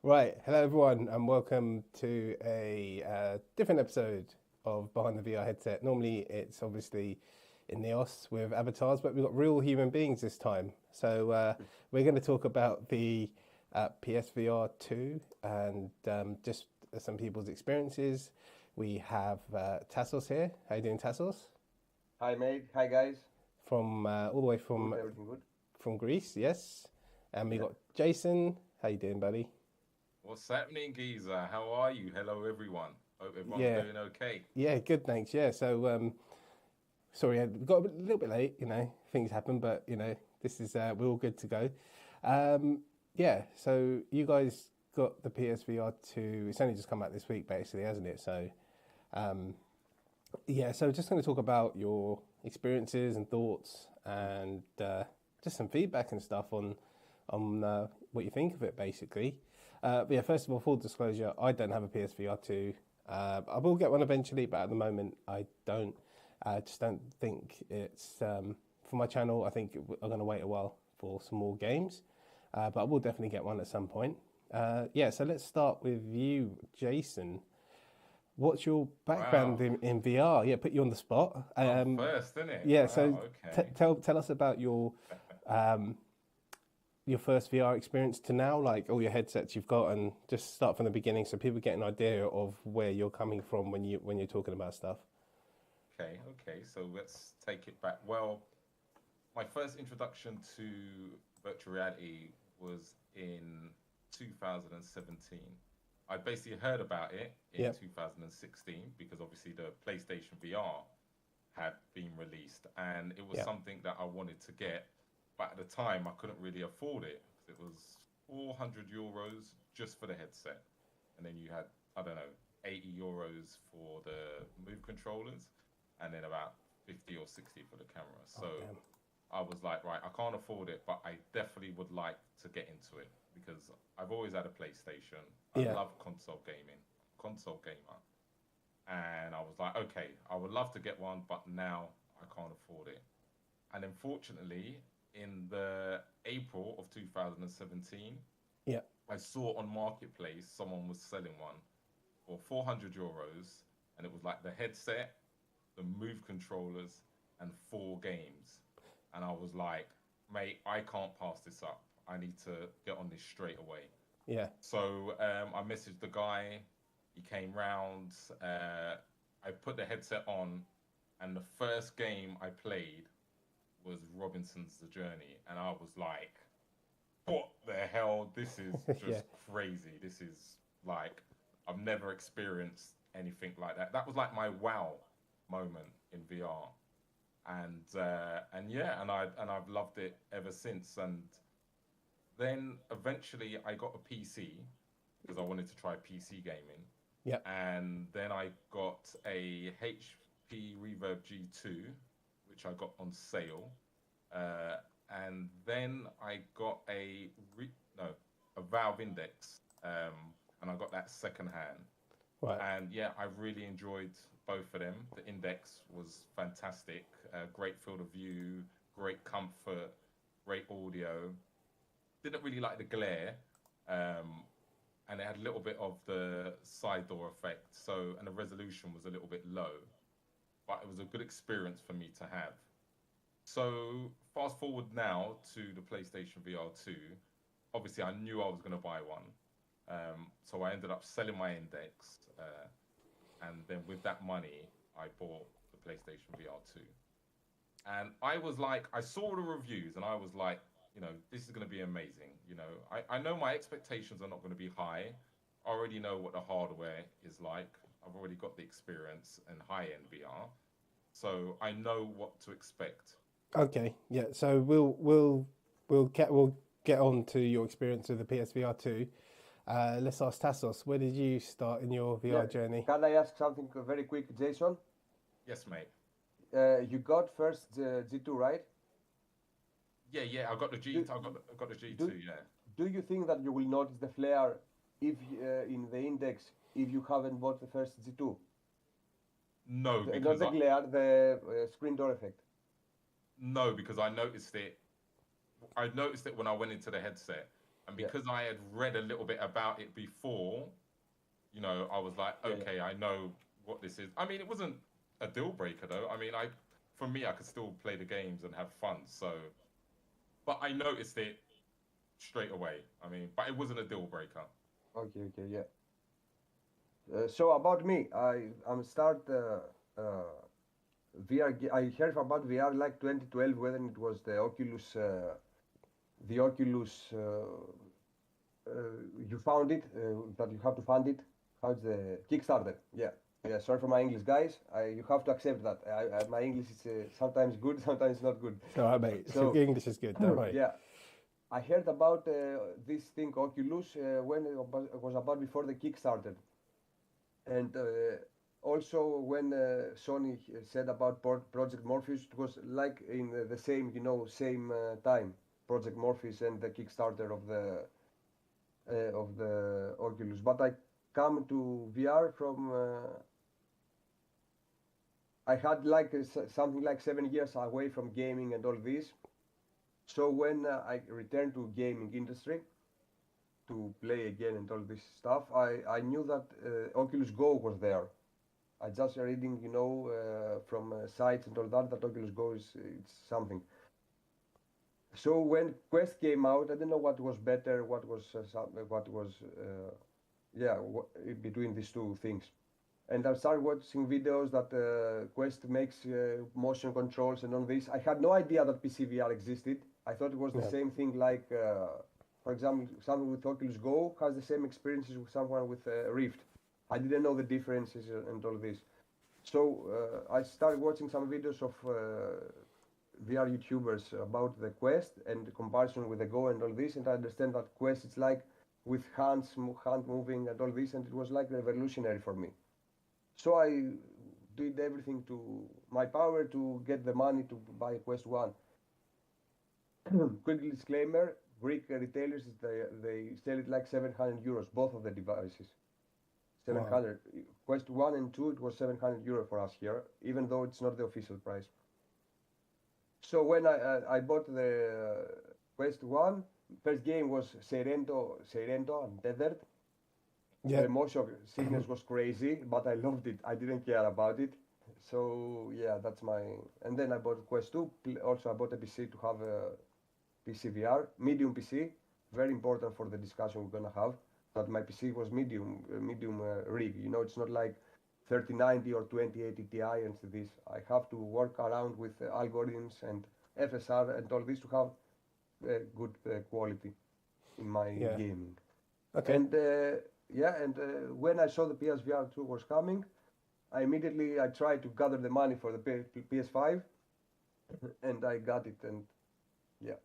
Right, hello everyone, and welcome to a different episode of Behind the VR Headset. Normally, it's obviously in the OS with avatars, but we've got real human beings this time. So we're going to talk about the PSVR2 and just some people's experiences. We have Tasos here. How you doing, Tasos? Hi mate, hi guys. From all the way Good, everything good? from Greece, yes. And we Yeah. got Jason. How you doing, buddy? What's happening, Giza? How are you? Hello, everyone. Hope everyone's Yeah, doing okay. yeah, good, thanks. Yeah, so sorry, we got a little bit late. Things happen, but this is we're all good to go. Yeah, so you guys got the PSVR two. It's only just come out this week, basically, hasn't it? So um, yeah, so just going to talk about your experiences and thoughts, and just some feedback and stuff on what you think of it, basically. But yeah, first of all, full disclosure, I don't have a PSVR two. I will get one eventually, but at the moment, I don't. I just don't think it's for my channel. I think I'm going to wait a while for some more games, but I will definitely get one at some point. Yeah, so let's start with you, Jason. What's your background Wow. in VR? Yeah, put you on the spot. I'm first, isn't it? Yeah, so Wow, okay. tell us about um, your first VR experience to now, like all your headsets you've got, and just start from the beginning so people get an idea of where you're coming from when you're talking about stuff. Okay. So let's take it back. Well, my first introduction to virtual reality was in 2017. I basically heard about it in Yeah, 2016 because obviously the PlayStation VR had been released and it was yeah, something that I wanted to get, but at the time I couldn't really afford it because it was 400 euros just for the headset, and then you had, I don't know, 80 euros for the move controllers, and then about 50 or 60 for the camera. oh So damn, I was like, right, I can't afford it, but I definitely would like to get into it because I've always had a PlayStation. I yeah, love console gaming, console gamer. And I was like, okay, I would love to get one, but now I can't afford it. And unfortunately, in the April of 2017, yeah, I saw on Marketplace someone was selling one for 400 euros, and it was like the headset, the move controllers, and four games. And I was like, mate, I can't pass this up. I need to get on this straight away. yeah. So I messaged the guy. He came round. I put the headset on, and the first game I played was Robinson's The Journey, and I was like, "What the hell? This is Yeah, just crazy. This is like I've never experienced anything like that." That was like my wow moment in VR, and yeah, and I've loved it ever since. And then eventually I got a PC because I wanted to try PC gaming. yeah. And then I got a HP Reverb G2, which I got on sale. Uh, and then I got no, a Valve Index, and I got that second hand. Right. And yeah, I really enjoyed both of them. The Index was fantastic, great field of view, great comfort, great audio. Didn't really like the glare, um, and it had a little bit of the side door effect. So, and the resolution was a little bit low, but it was a good experience for me to have. So, fast forward now to the PlayStation VR 2. Obviously, I knew I was going to buy one. So, I ended up selling my Index. And then with that money, I bought the PlayStation VR 2. And I was like, I saw the reviews and I was like, this is going to be amazing. I know my expectations are not going to be high. I already know what the hardware is like. I've already got the experience in high end VR. So I know what to expect. Okay, yeah. So we'll get on to your experience with the PSVR two. Let's ask Tassos. Where did you start in your Yeah. VR journey? Can I ask something very quick, Jason? Yes, mate. You got first the G2, right? Yeah. I got the G. Do, I got the G2. do, Yeah. do you think that you will notice the flare if in the index if you haven't bought the first G2? No, Not because the I glare, the screen door effect. no because I noticed it. I noticed it when I went into the headset. And Yeah. because I had read a little bit about it before, I was like, Yeah. okay, I know what this is. I mean, it wasn't a deal breaker though. I mean, for me, I could still play the games and have fun. So, but I noticed it straight away. I mean, but it wasn't a deal breaker. Okay. Okay. Yeah. So about me, I'm start VR. I heard about VR like 2012 when it was the Oculus. You found it, that you have to fund it. How's the Kickstarter? Yeah. Yeah. Sorry for my English, guys. You have to accept that. My English is sometimes good, sometimes not good. It's all right, mate. So Your English is good. Don't worry. yeah, I heard about this thing Oculus when it was about before the Kickstarter, and also when Sony said about Project Morpheus, it was like in the same, same time, Project Morpheus and the Kickstarter of the Oculus. But I come to VR from I had like something like 7 years away from gaming and all this. So when I returned to gaming industry to play again and all this stuff, I knew that Oculus Go was there. I just reading, from sites and all that Oculus Go it's something. So when Quest came out, I didn't know what was better, what was between these two things. And I started watching videos that Quest makes motion controls and all this. I had no idea that PCVR existed. I thought it was the Yeah. same thing like, for example, someone with Oculus Go has the same experiences with someone with Rift. I didn't know the differences and all this. So I started watching some videos of VR YouTubers about the Quest and the comparison with the Go and all this, and I understand that Quest is like with hand moving and all this, and it was like revolutionary for me. So I did everything to my power to get the money to buy Quest 1. Quick disclaimer, Greek retailers, they sell it like 700 euros, both of the devices. 700. Wow. Quest 1 and 2, it was 700 euro for us here, even though it's not the official price. So when I bought the Quest 1, first game was Seirento Untethered. Yeah. The motion sickness was crazy, but I loved it. I didn't care about it. So yeah, that's my. And then I bought Quest 2. Also, I bought a PC to have a PC VR, medium PC. Very important for the discussion we're gonna have. That my PC was medium rig. It's not like 3090 or 2080 Ti and this. I have to work around with algorithms and FSR and all this to have good quality in my gaming. Okay. And when I saw the PSVR 2 was coming, I tried to gather the money for the PS5, and I got it. And yeah,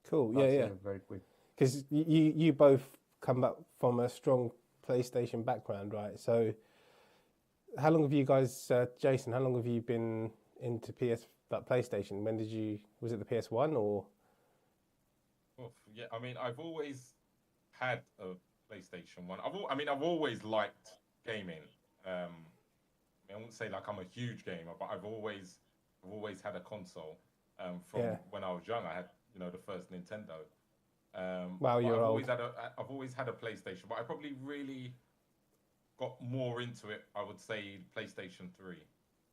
cool. that's, Yeah. Very quick. Because you both come up from a strong PlayStation background, right? So, how long have you guys, Jason? How long have you been into PlayStation? When was it the PS1 or? Well, yeah, I mean, I've always had a PlayStation 1. I've always liked gaming. I wouldn't say like I'm a huge gamer, but I've always had a console. From when I was young, I had the first Nintendo. Wow, you're old. I've always had a PlayStation, but I probably really got more into it. I would say PlayStation 3.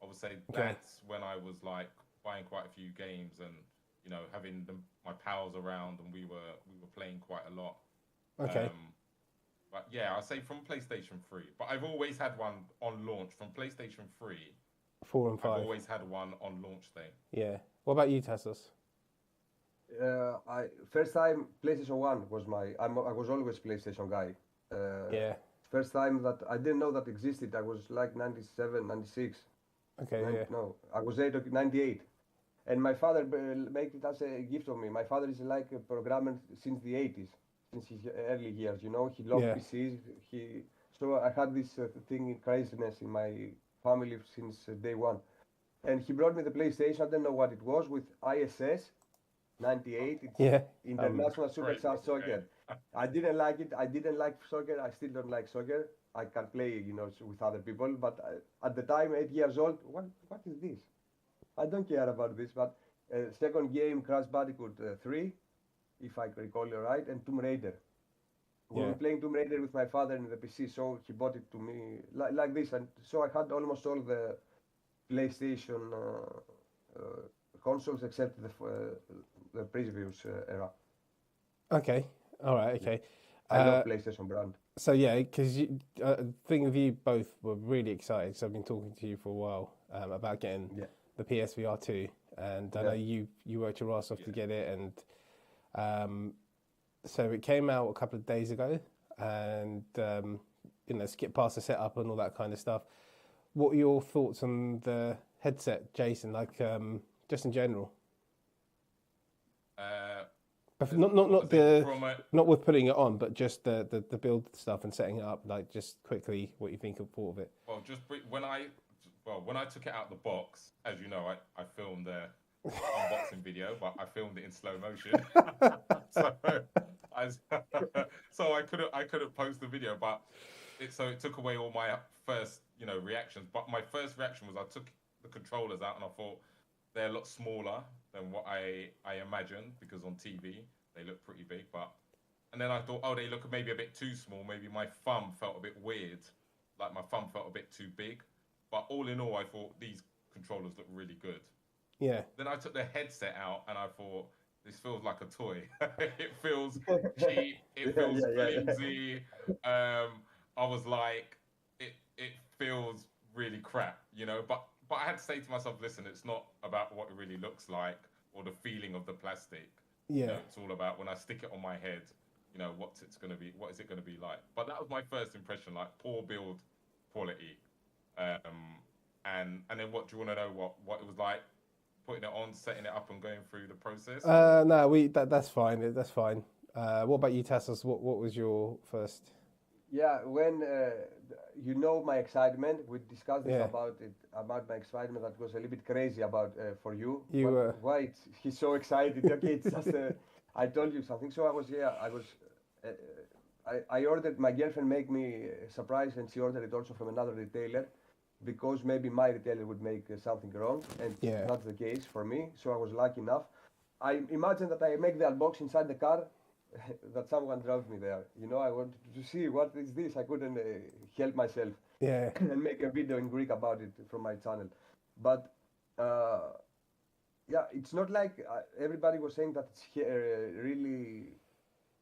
I would say that's when I was like buying quite a few games and having my pals around, and we were playing quite a lot. Okay. But yeah, I'll say from PlayStation 3. But I've always had one on launch from PlayStation 3. 4 and 5. I've always had one on launch day. Yeah. What about you, Tasos? First time PlayStation 1 was I was always PlayStation guy. First time that I didn't know that existed, I was like 97, 96. Okay, No, I was 98. And my father made it as a gift of me. My father is like a programmer since the 80s, since his early years, He loved PCs. So I had this craziness in my family since day one. And he brought me the PlayStation. I didn't know what it was, with ISS 98. It's International Superstar Soccer. I didn't like it. I didn't like soccer. I still don't like soccer. I can play, with other people. But at the time, 8 years old, what is this? I don't care about this. But second game, Crash Bandicoot 3. if I recall it right, and Tomb Raider. We Yeah. were playing Tomb Raider with my father in the PC, so he bought it to me like this, and so I had almost all the PlayStation consoles except the previous era. Okay. All right. Yeah. Okay. I love PlayStation brand. So yeah, because thing of you both were really excited. So I've been talking to you for a while about getting Yeah. the PSVR2, and I know you worked your ass off to get it, and so it came out a couple of days ago, and skip past the setup and all that kind of stuff. What are your thoughts on the headset, Jason? Like just in general. But not with putting it on, but just the build stuff and setting it up. Like just quickly, what you think of it. Well, when I took it out the box, as you know, I filmed the unboxing video, but I filmed it in slow motion, so I couldn't post the video, but it took away all my first reactions. But my first reaction was I took the controllers out and I thought they're a lot smaller than what I imagined, because on TV they look pretty big. And then I thought, oh, they look maybe a bit too small. Maybe my thumb felt a bit weird, like my thumb felt a bit too big. But all in all, I thought these controllers look really good. Yeah. Then I took the headset out and I thought, this feels like a toy. It feels cheap. It feels flimsy. I was like, it feels really crap, But I had to say to myself, listen, it's not about what it really looks like or the feeling of the plastic. Yeah. It's all about when I stick it on my head, what is it going to be like? But that was my first impression, like poor build quality. And then what do you want to know what it was like putting it on, setting it up and going through the process? No, that's fine. That's fine. What about you, Tasos? What was your first? Yeah, when my excitement, we discussed this about my excitement that was a little bit crazy about for you. Why he's so excited? Okay, it's just I told you something. So I ordered, my girlfriend make me a surprise, and she ordered it also from another retailer, because maybe my retailer would make something wrong, and that's the case for me. So I was lucky enough. I imagine that I make the unboxing inside the car, that someone drove me there. I wanted to see what is this. I couldn't help myself. Yeah. And make a video in Greek about it from my channel. But it's not like everybody was saying that it's really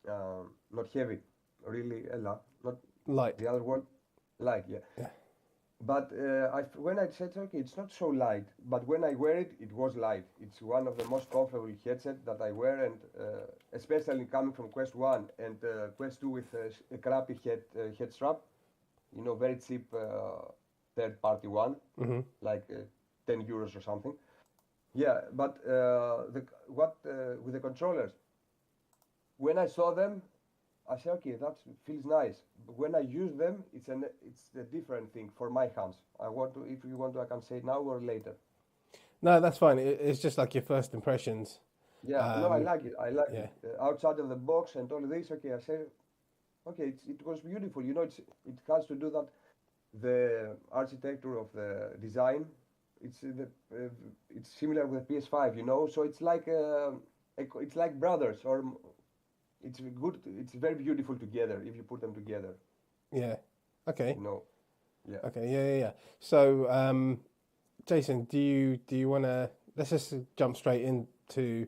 not heavy, really not light. The other word, light, yeah. But when I said, okay, it's not so light, but when I wear it, it was light. It's one of the most comfortable headsets that I wear, and especially coming from Quest 1 and Quest 2 with a crappy head strap, very cheap third-party one, like 10 euros or something. Yeah, but with the controllers, when I saw them, I said, okay, that feels nice. But when I use them, it's a different thing for my hands. If you want to, I can say it now or later. No, that's fine. It's just like your first impressions. Yeah, no, I like it. It. Outside of the box and all this, okay, I say, okay, it was beautiful. It has to do that. The architecture of the design, it's similar with the PS5, So it's like brothers, or it's good. It's very beautiful together if you put them together. Yeah. Okay. Yeah. Okay. Yeah. So, Jason, do you want to? Let's just jump straight into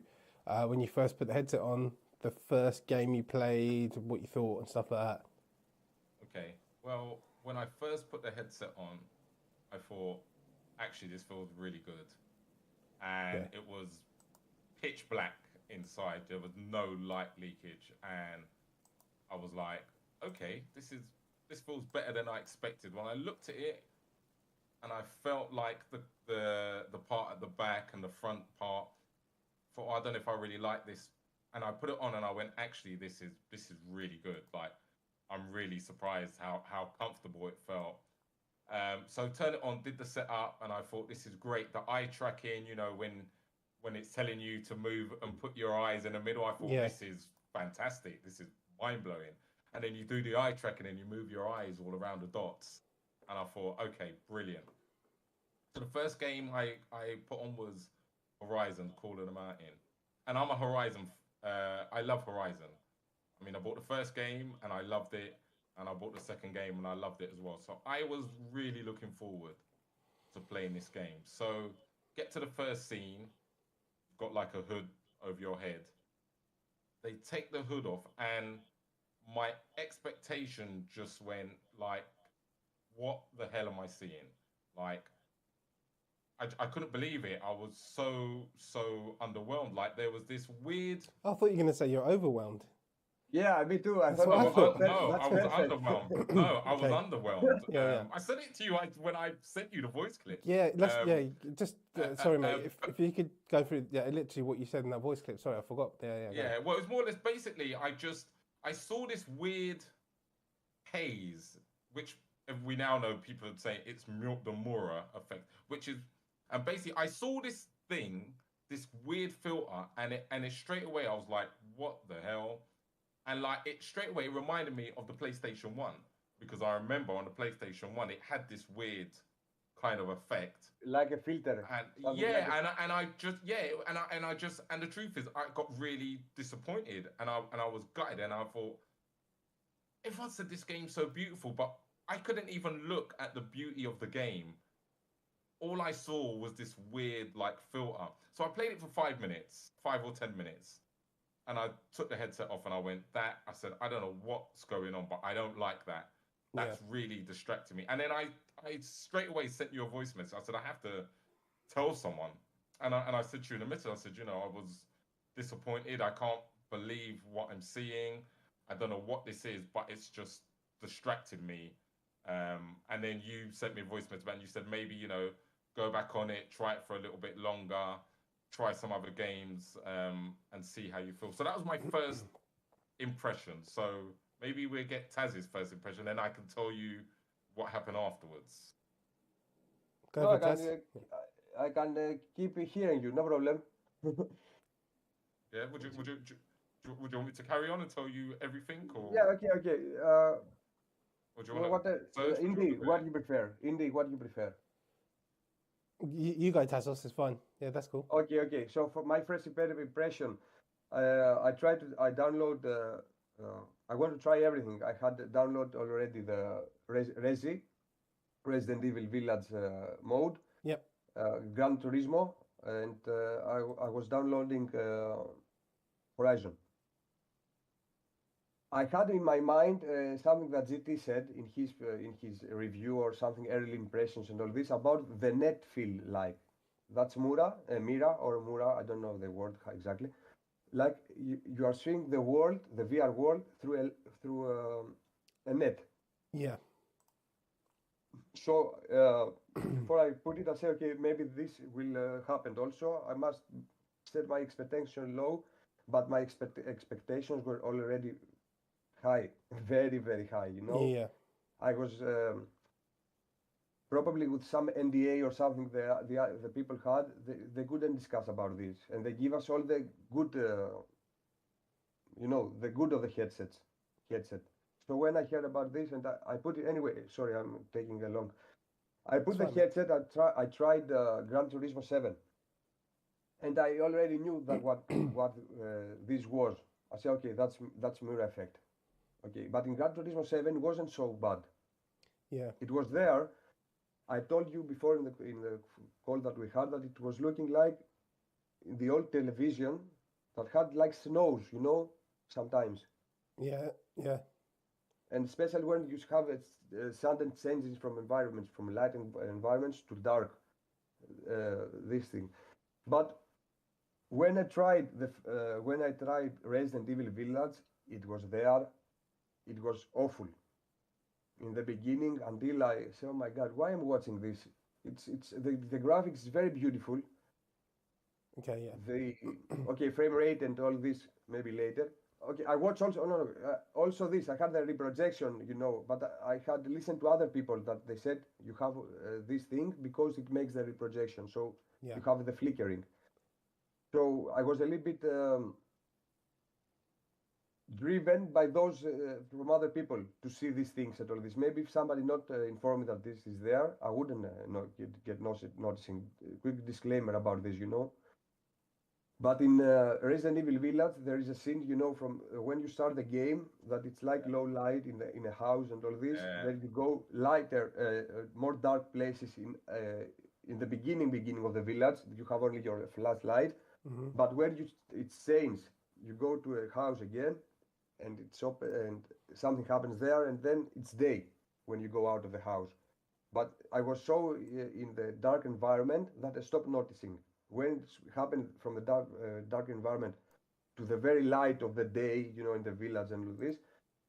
when you first put the headset on, the first game you played, what you thought, and stuff like that. Okay. Well, when I first put the headset on, I thought, actually, this feels really good, and it was pitch black inside. There was no light leakage, and I was like, okay, this feels better than I expected. When I looked at it and I felt like the part at the back and the front part, thought, I don't know if I really like this, and I put it on and I went, actually, this is really good. Like, I'm really surprised how comfortable it felt. So turned it on, did the setup, and I thought, this is great. The eye tracking, when it's telling you to move and put your eyes in the middle, I thought, this is fantastic. This is mind-blowing. And then you do the eye tracking and you move your eyes all around the dots. And I thought, okay, brilliant. So the first game I put on was Horizon, Call of the Mountain. And I'm a Horizon I love Horizon. I mean, I bought the first game and I loved it, and I bought the second game and I loved it as well. So I was really looking forward to playing this game. So get to the first scene, got like a hood over your head. They take the hood off, and my expectation just went like, what the hell am I seeing? Like, I couldn't believe it. I was so underwhelmed. Like, there was this weird. I thought you were going to say you're overwhelmed. Yeah, me too. I That's thought what I thought. No, that's I was perfect. underwhelmed. No, I was Okay. underwhelmed. Yeah. I sent it to you when I sent you the voice clip. Yeah, just sorry, mate. If you could go through, literally what you said in that voice clip. Sorry, I forgot. Yeah. Well, it was more or less basically. I saw this weird haze, which we now know people would say it's the Mura effect, which is, and basically I saw this thing, this weird filter, and it straight away I was like, what the hell? And like it straight away reminded me of the PlayStation 1, because I remember on the PlayStation 1 it had this weird kind of effect. Like a filter. And Like and the truth is I got really disappointed, and I was gutted, and I thought, everyone said this game's so beautiful, but I couldn't even look at the beauty of the game. All I saw was this weird like filter. So I played it for 5 minutes, 5 or 10 minutes. And I took the headset off and I said, I don't know what's going on, but I don't like that. That's really distracting me. And then I straight away sent you a voice message. I said, I have to tell someone. And I said to you in the middle, I said, I was disappointed. I can't believe what I'm seeing. I don't know what this is, but it's just distracted me. And then you sent me a voice message and you said, maybe, go back on it, try it for a little bit longer, try some other games, and see how you feel. So that was my first impression. So maybe we'll get Taz's first impression, then I can tell you what happened afterwards. Go for Taz. I can keep hearing you, no problem. Yeah, would you want me to carry on and tell you everything, or? Yeah, okay. Or do you want to Indie, what you prefer? Indie, what you prefer? You go, Tasos. It's fine. Yeah, that's cool. Okay. So for my first impression, I download. I want to try everything. I had download already the Resident Evil Village mode. Yep. Gran Turismo, and I was downloading Horizon. I had in my mind something that GT said in his review, or something, early impressions and all this, about the net feel like. That's Mura, I don't know the word exactly. Like you are seeing the world, the VR world, through a net. Yeah. So before I put it, I say, okay, maybe this will happen also. I must set my expectation low, but my expectations were already high, very, very high, Yeah. I was probably with some NDA or something the people had, they couldn't discuss about this. And they give us all the good, the good of the headset. So when I heard about this, and I put it anyway, sorry, I'm taking a long. I put the headset, I tried Gran Turismo 7. And I already knew that what this was. I said, okay, that's Mura effect. Okay, but in Gran Turismo 7 it wasn't so bad. Yeah. It was there. I told you before in the call that we had that it was looking like the old television that had like snows, sometimes. Yeah. And especially when you have sudden changes from environments, from light environments to dark, this thing. But when I tried Resident Evil Village, it was there. It was awful in the beginning, until I said, "Oh my God, why am I watching this?" It's the graphics is very beautiful. Okay, yeah. Okay, frame rate and all this maybe later. Okay, I watched also also this. I had the reprojection, but I had listened to other people that they said you have this thing because it makes the reprojection, so you have the flickering. So I was a little bit driven by those from other people to see these things and all this. Maybe if somebody not informed me that this is there, I wouldn't get noticing. Quick disclaimer about this, But in Resident Evil Village, there is a scene, you know, from when you start the game, that it's like low light in a house and all this. Yeah. Then you go lighter, more dark places in the beginning of the village. You have only your flashlight, but where it's change, you go to a house again, and it's open, and something happens there, and then it's day when you go out of the house. But I was so in the dark environment that I stopped noticing. When it happened from the dark environment to the very light of the day, you know, in the village and all this,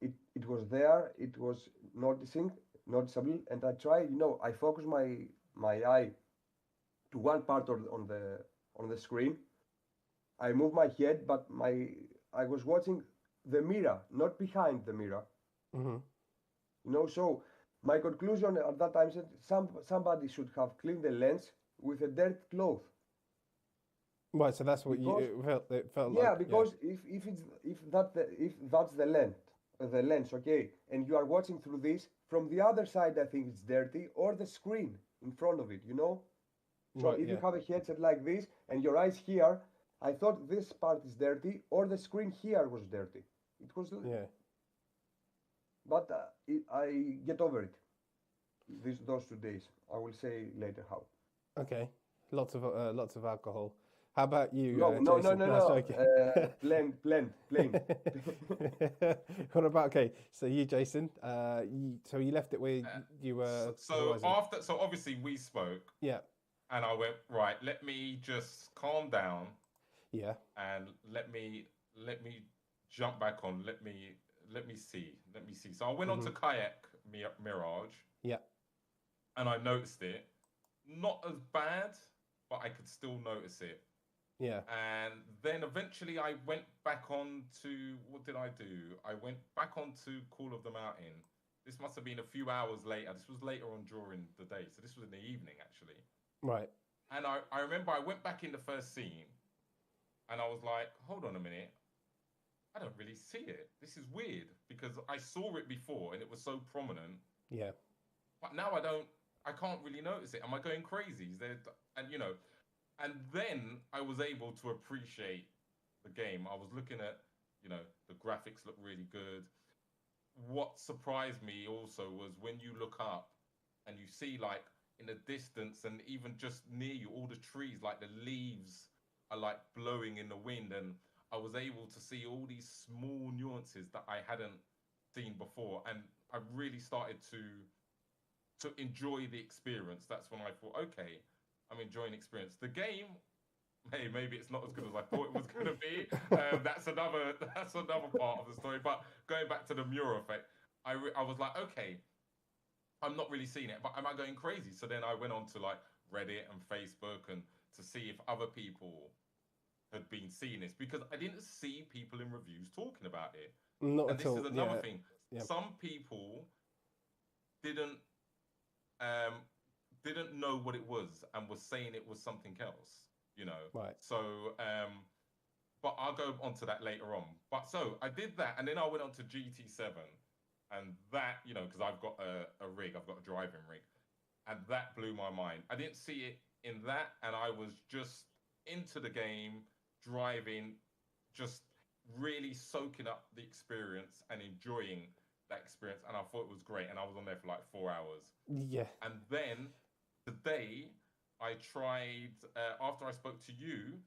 it was there. It was noticeable, and I try, you know, I focus my eye to one part on the screen. I move my head, but I was watching the mirror, not behind the mirror. You know, so my conclusion at that time said somebody should have cleaned the lens with a dirt cloth. Right, so that's what Because, it felt yeah, like. because if that's the lens, okay, and you are watching through this from the other side, I think it's dirty, or the screen in front of it, you know. So Right, if you yeah. have a headset like this and your eyes here, I thought this part is dirty, or the screen here was dirty. It was, Yeah. but I get over it. Those 2 days. I will say later how. Okay. Lots of alcohol. How about you, No, no, no, Jason? no, No, I was no. joking. Plain. What about, okay, so you, Jason, so you left it where you were So Horizon. after, so obviously we spoke, Yeah, and I went, right, let me just calm down yeah. and let me jump back on. Let me see. So I went on to Kayak Mirage, Yeah. and I noticed it. Not as bad, but I could still notice it. Yeah. And then eventually I went back on to, what did I do? I went back on to Call of the Mountain. This must have been a few hours later. This was later on during the day. So this was in the evening, actually. Right. And I remember I went back in the first scene, and I was like, hold on a minute. I don't really see it. This is weird, because I saw it before and it was so prominent. Yeah. But now I can't really notice it. Am I going crazy? And you know, and then I was able to appreciate the game. I was looking at, you know, the graphics look really good. What surprised me also was when you look up and you see, like, in the distance and even just near you, all the trees, like the leaves are like blowing in the wind, and I was able to see all these small nuances that I hadn't seen before, and I really started to enjoy the experience. That's when I thought, okay, I'm enjoying the experience. The game, hey, maybe it's not as good as I thought it was going to be. That's another part of the story. But going back to the Mura effect, I was like, okay, I'm not really seeing it, but am I going crazy? So then I went on to like Reddit and Facebook and to see if other people had been seeing this, because I didn't see people in reviews talking about it. Not And at this all. is another Yeah. thing. Yeah. Some people didn't um, didn't know what it was and was saying it was something else, you know. Right. So, but I'll go on to that later on. But so I did that, and then I went on to GT7, and that, you know, because I've got a rig, I've got a driving rig, and that blew my mind. I didn't see it in that, and I was just into the game, driving, just really soaking up the experience and enjoying that experience, and I thought it was great. And I was on there for like 4 hours. Yeah. And then today, I tried, after I spoke to you,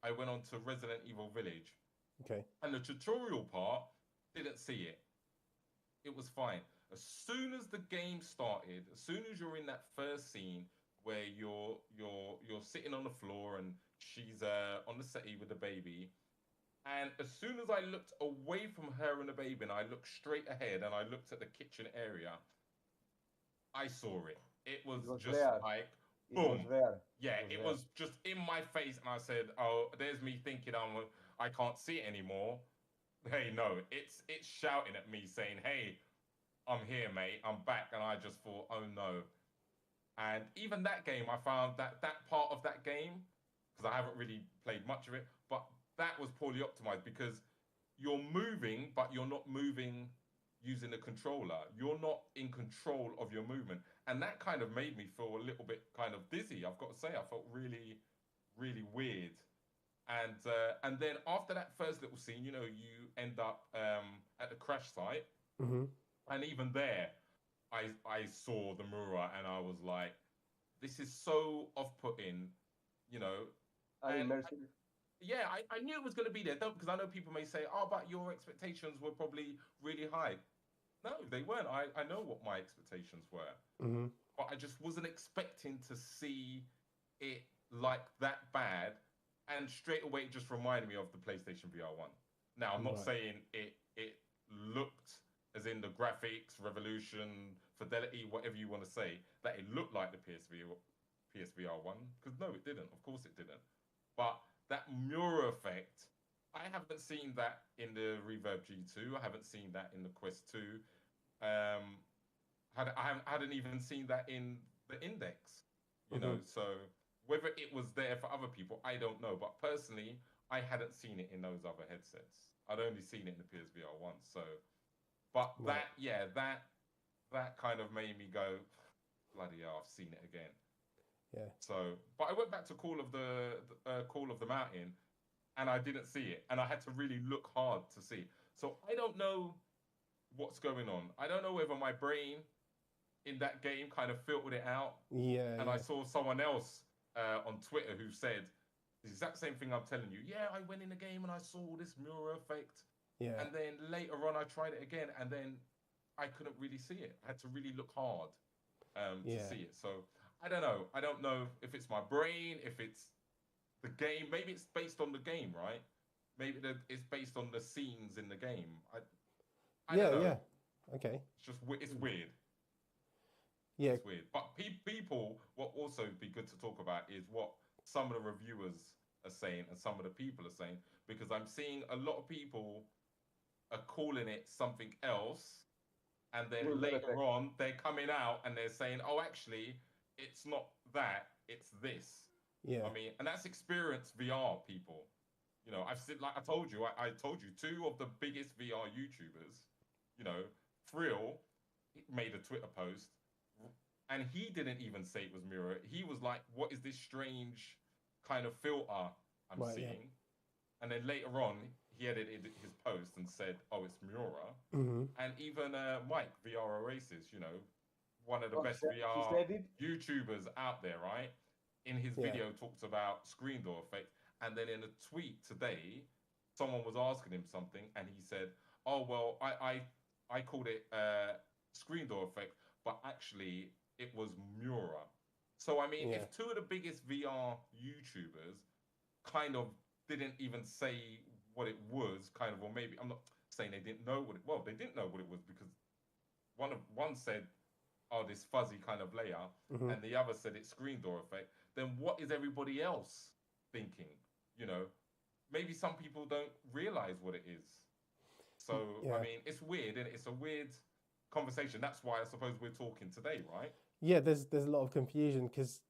I went on to Resident Evil Village. Okay. And the tutorial part, didn't see it. It was fine. As soon as the game started, as soon as you're in that first scene where you're sitting on the floor and she's on the settee with the baby, and as soon as I looked away from her and the baby and I looked straight ahead and I looked at the kitchen area, I saw it. It was just there. like, It was boom. there. Yeah, it was just in my face, and I said, "Oh, there's me thinking I can't see it anymore." Hey, no, it's shouting at me saying, "Hey, I'm here, mate. I'm back." And I just thought, "Oh no." And even that game, I found that part of that game, because I haven't really played much of it, but that was poorly optimized, because you're moving, but you're not moving using the controller. You're not in control of your movement. And that kind of made me feel a little bit kind of dizzy. I've got to say, I felt really, really weird And then after that first little scene, you know, you end up at the crash site, and even there, I saw the Mura, and I was like, this is so off-putting, you know. And Immersive. yeah, I knew it was going to be there, because I know people may say, oh, but your expectations were probably really high. No, they weren't. I know what my expectations were, but I just wasn't expecting to see it like that bad. And straight away, it just reminded me of the PlayStation VR1. Now, I'm not saying it looked, as in the graphics, revolution, fidelity, whatever you want to say, that it looked like the PSVR1, because no, it didn't. Of course, it didn't. But that mirror effect, I haven't seen that in the Reverb G2. I haven't seen that in the Quest 2. I hadn't even seen that in the Index, you know. So whether it was there for other people, I don't know. But personally, I hadn't seen it in those other headsets. I'd only seen it in the PSVR once. So, but that kind of made me go, bloody hell, I've seen it again. Yeah. So, but I went back to Call of the Mountain, and I didn't see it, and I had to really look hard to see. So I don't know what's going on. I don't know whether my brain in that game kind of filtered it out. Yeah. And I saw someone else on Twitter who said the exact same thing I'm telling you. Yeah, I went in the game and I saw this mirror effect. Yeah. And then later on, I tried it again, and then I couldn't really see it. I had to really look hard to see it. So I don't know. I don't know if it's my brain, if it's the game. Maybe it's based on the game, right? Maybe it's based on the scenes in the game. I don't know. Yeah. Okay. It's weird. Yeah. It's weird. But people, what also be good to talk about is what some of the reviewers are saying and some of the people are saying, because I'm seeing a lot of people are calling it something else, and then later on they're coming out and they're saying, oh, actually, it's not that, it's this. Yeah. I mean, and that's experienced VR people. You know, I've seen, like I told you, two of the biggest VR YouTubers, you know, Thrill made a Twitter post, and he didn't even say it was mirror. He was like, what is this strange kind of filter I'm seeing? Yeah. And then later on, he edited his post and said, oh, it's Miura. And even Mike, VR Oasis, you know, one of the best VR YouTubers out there, right? In his video talks about screen door effect. And then in a tweet today, someone was asking him something, and he said, oh, well, I called it screen door effect, but actually it was Miura. So, I mean, if two of the biggest VR YouTubers kind of didn't even say what it was, kind of, or maybe, I'm not saying they didn't know what it, well, they didn't know what it was, because one said, oh, this fuzzy kind of layer, and the other said it's screen door effect, then what is everybody else thinking? You know, maybe some people don't realize what it is. So, I mean, it's weird, and it's a weird conversation. That's why I suppose we're talking today, right? Yeah, there's a lot of confusion, because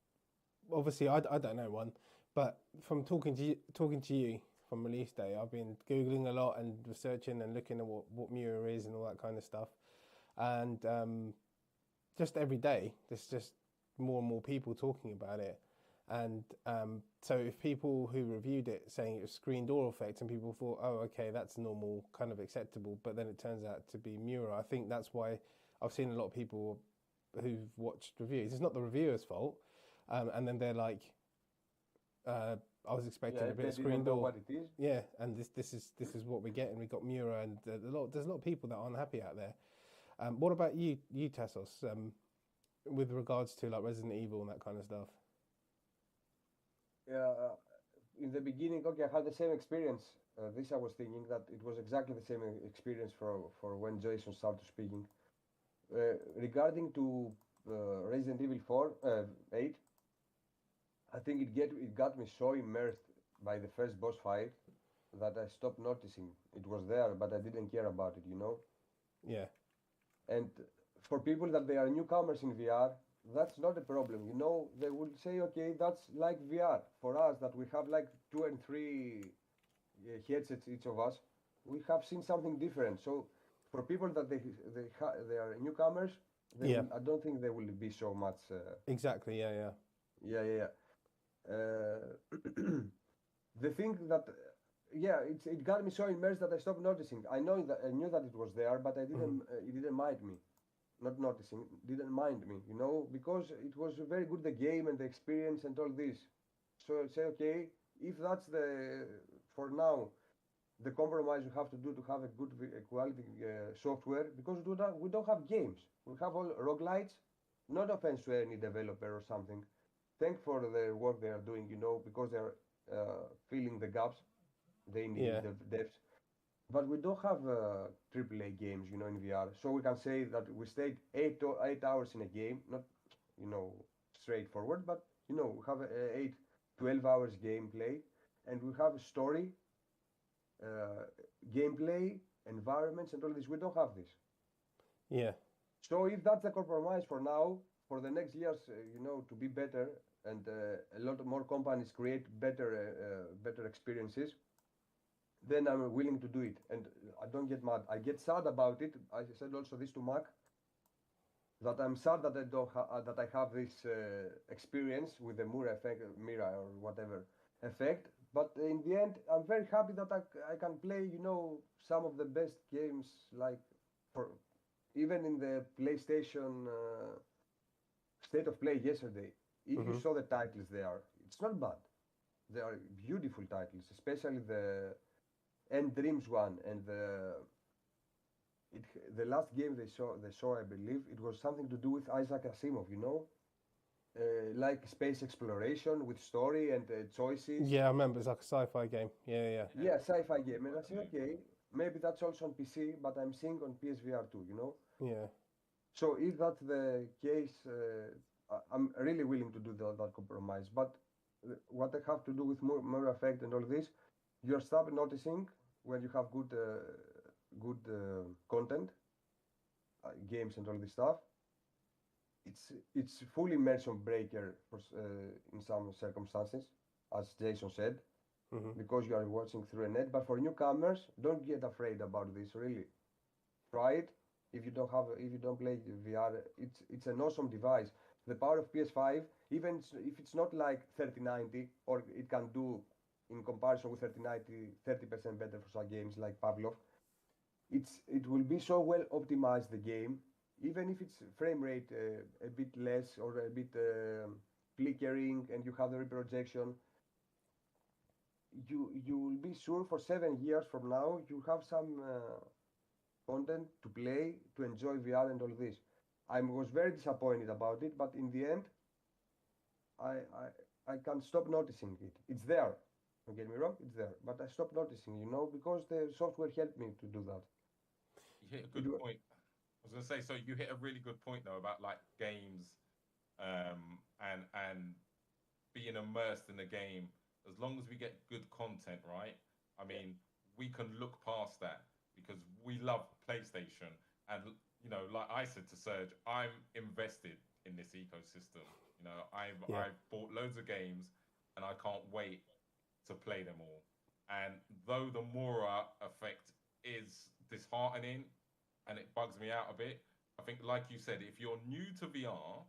obviously I don't know one, but from talking to you from release day, I've been Googling a lot and researching and looking at what Mura is and all that kind of stuff. And just every day, there's just more and more people talking about it. And so if people who reviewed it saying it was screen door effect, and people thought, oh, okay, that's normal, kind of acceptable, but then it turns out to be Mura. I think that's why I've seen a lot of people who've watched reviews. It's not the reviewer's fault. And then they're like, I was expecting a bit of screen door. What it is. Yeah, and this is what we get, and we got Mura, and there's a lot of people that aren't happy out there. What about you Tasos, with regards to like Resident Evil and that kind of stuff? Yeah, in the beginning, okay, I had the same experience. This I was thinking that it was exactly the same experience for when Jason started speaking. Regarding to Resident Evil 8, I think it got me so immersed by the first boss fight that I stopped noticing it was there, but I didn't care about it, you know? Yeah. And for people that they are newcomers in VR, that's not a problem, you know? They will say, okay, that's like VR. For us, that we have like 2 and 3 headsets, each of us, we have seen something different. So for people that they are newcomers, I don't think they will be so much. Exactly. Yeah. The thing that, yeah, it got me so immersed that I stopped noticing. I knew that it was there, but I didn't. It didn't mind me. Not noticing, didn't mind me, because it was very good, the game and the experience and all this. So I say, okay, if that's for now, the compromise we have to do to have a good quality software, because we don't have games. We have all roguelites. Not offense to any developer or something. Thank for the work they are doing, because they are filling the gaps, the indie Yeah. devs. But we don't have AAA games, in VR. So we can say that we stayed 8 hours in a game, not, straightforward, but, we have 12 hours gameplay, and we have a story, gameplay, environments, and all this. We don't have this. Yeah. So if that's the compromise for now, for the next years, to be better, and a lot more companies create better experiences, then I'm willing to do it, and I don't get mad. I get sad about it. I said also this to Mac, that I'm sad that that I have this experience with the Mira or whatever effect. But in the end, I'm very happy that I can play, some of the best games, like for even in the PlayStation State of Play yesterday. If you saw the titles there, it's not bad. They are beautiful titles, especially the End Dreams one and the last game they saw, I believe, it was something to do with Isaac Asimov, like space exploration with story and choices. Yeah, I remember it's like a sci-fi game. Yeah. Yeah, sci-fi game. And I said, okay, maybe that's also on PC, but I'm seeing on PSVR2, Yeah. So if that's the case, I'm really willing to do that compromise. But what I have to do with more effect and all this, you're start noticing when you have good content, games and all this stuff. It's full immersion breaker in some circumstances, as Jason said, because you are watching through a net. But for newcomers, don't get afraid about this. Really, try it. If you don't play VR, it's an awesome device. The power of PS5, even if it's not like 3090, or it can do in comparison with 3090 30% better for some games like Pavlov, it will be so well optimized, the game, even if it's frame rate a bit less or a bit flickering, and you have the reprojection. You will be sure for 7 years from now you have some content to play, to enjoy VR and all this. I was very disappointed about it, but in the end, I can't stop noticing it. It's there. Don't get me wrong, it's there. But I stopped noticing, because the software helped me to do that. You hit a good point. I was going to say, so you hit a really good point though about like games, and being immersed in the game. As long as we get good content, right? I mean, we can look past that because we love PlayStation, and like I said to Serge, I'm invested in this ecosystem. I've bought loads of games, and I can't wait to play them all. And though the Mura effect is disheartening and it bugs me out a bit, I think, like you said, if you're new to VR,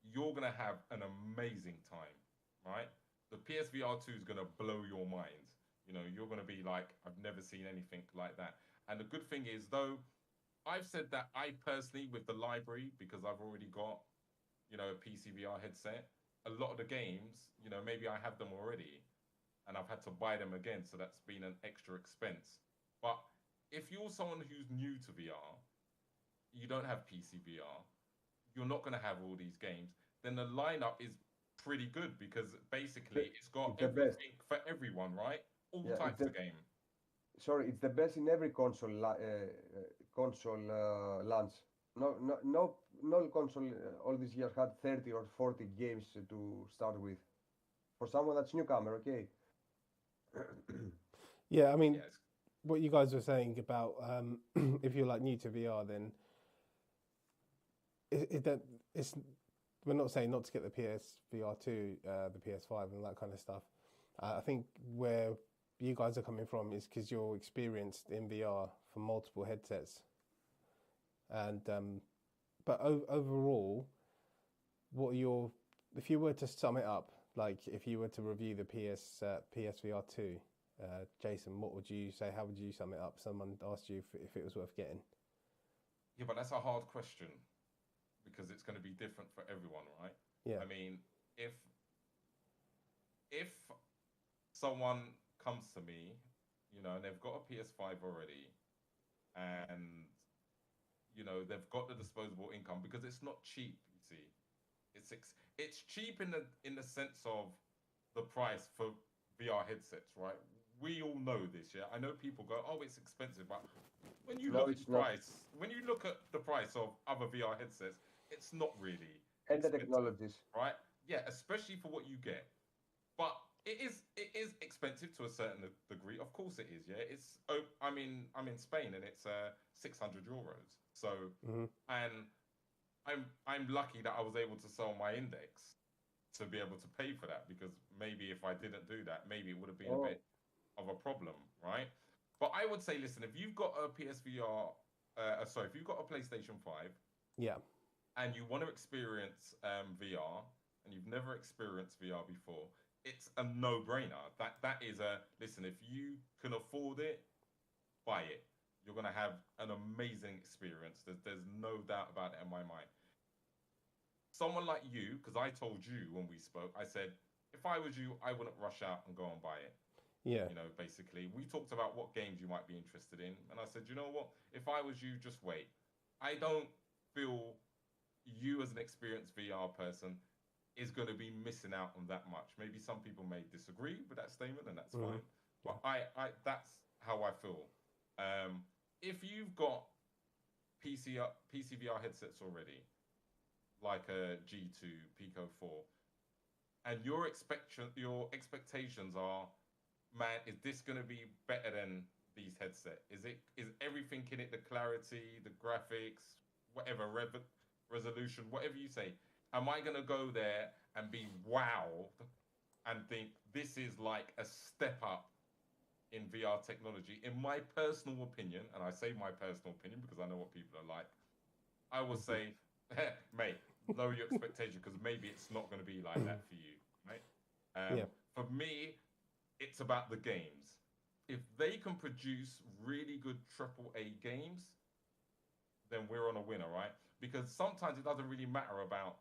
you're going to have an amazing time, right? The PSVR2 is going to blow your mind. You're going to be like, I've never seen anything like that. And the good thing is, though, I've said that I personally, with the library, because I've already got, a PCVR headset, a lot of the games, maybe I have them already and I've had to buy them again. So that's been an extra expense. But if you're someone who's new to VR, you don't have PCVR, you're not going to have all these games, then the lineup is pretty good because basically it's got everything for everyone, right? All types of game. Sorry, it's the best in every console launch. No console all these years had 30 or 40 games to start with. For someone that's newcomer, okay. Yeah, I mean, what you guys were saying about if you're like new to VR, then we're not saying not to get the PSVR2, the PS5, and that kind of stuff. I think where you guys are coming from is because you're experienced in VR for multiple headsets, and but overall, if you were to sum it up, Like, if you were to review the PSVR2, Jason, what would you say? How would you sum it up? Someone asked you if it was worth getting. Yeah, but that's a hard question because it's going to be different for everyone, right? Yeah. I mean, if someone comes to me, you know, and they've got a PS5 already, and you know they've got the disposable income because it's not cheap. You see, it's cheap in the sense of the price for VR headsets, right? We all know this, yeah. I know people go, "Oh, it's expensive," but when you look at the price, when you look at the price of other VR headsets, it's not really and the technologies, right? Yeah, especially for what you get. But it is expensive to a certain degree. Of course it is. Yeah, it's. I'm in Spain and it's 600 euros. So and I'm lucky that I was able to sell my index to be able to pay for that, because maybe if I didn't do that, maybe it would have been a bit of a problem, right? But I would say, listen, if you've got a PSVR, if you've got a PlayStation 5, yeah, and you want to experience VR, and you've never experienced VR before, it's a no-brainer. That is a listen. If you can afford it, buy it. You're gonna have an amazing experience. There's no doubt about it in my mind. Someone like you, because I told you when we spoke, I said if I was you, I wouldn't rush out and go and buy it. Yeah. You know, basically, we talked about what games you might be interested in, and I said, you know what? If I was you, just wait. I don't feel you as an experienced VR person is going to be missing out on that much. Maybe some people may disagree with that statement, and that's fine. But I that's how I feel. If you've got PC VR headsets already, like a G2, Pico 4, and your expectations are, man, is this going to be better than these headsets? Is everything in it, the clarity, the graphics, whatever, resolution, whatever you say, am I going to go there and be wowed and think this is like a step up in VR technology? In my personal opinion, and I say my personal opinion because I know what people are like, I will say, mate, lower your expectation, because maybe it's not going to be like that for you, right? For me, it's about the games. If they can produce really good AAA games, then we're on a winner, right? Because sometimes it doesn't really matter about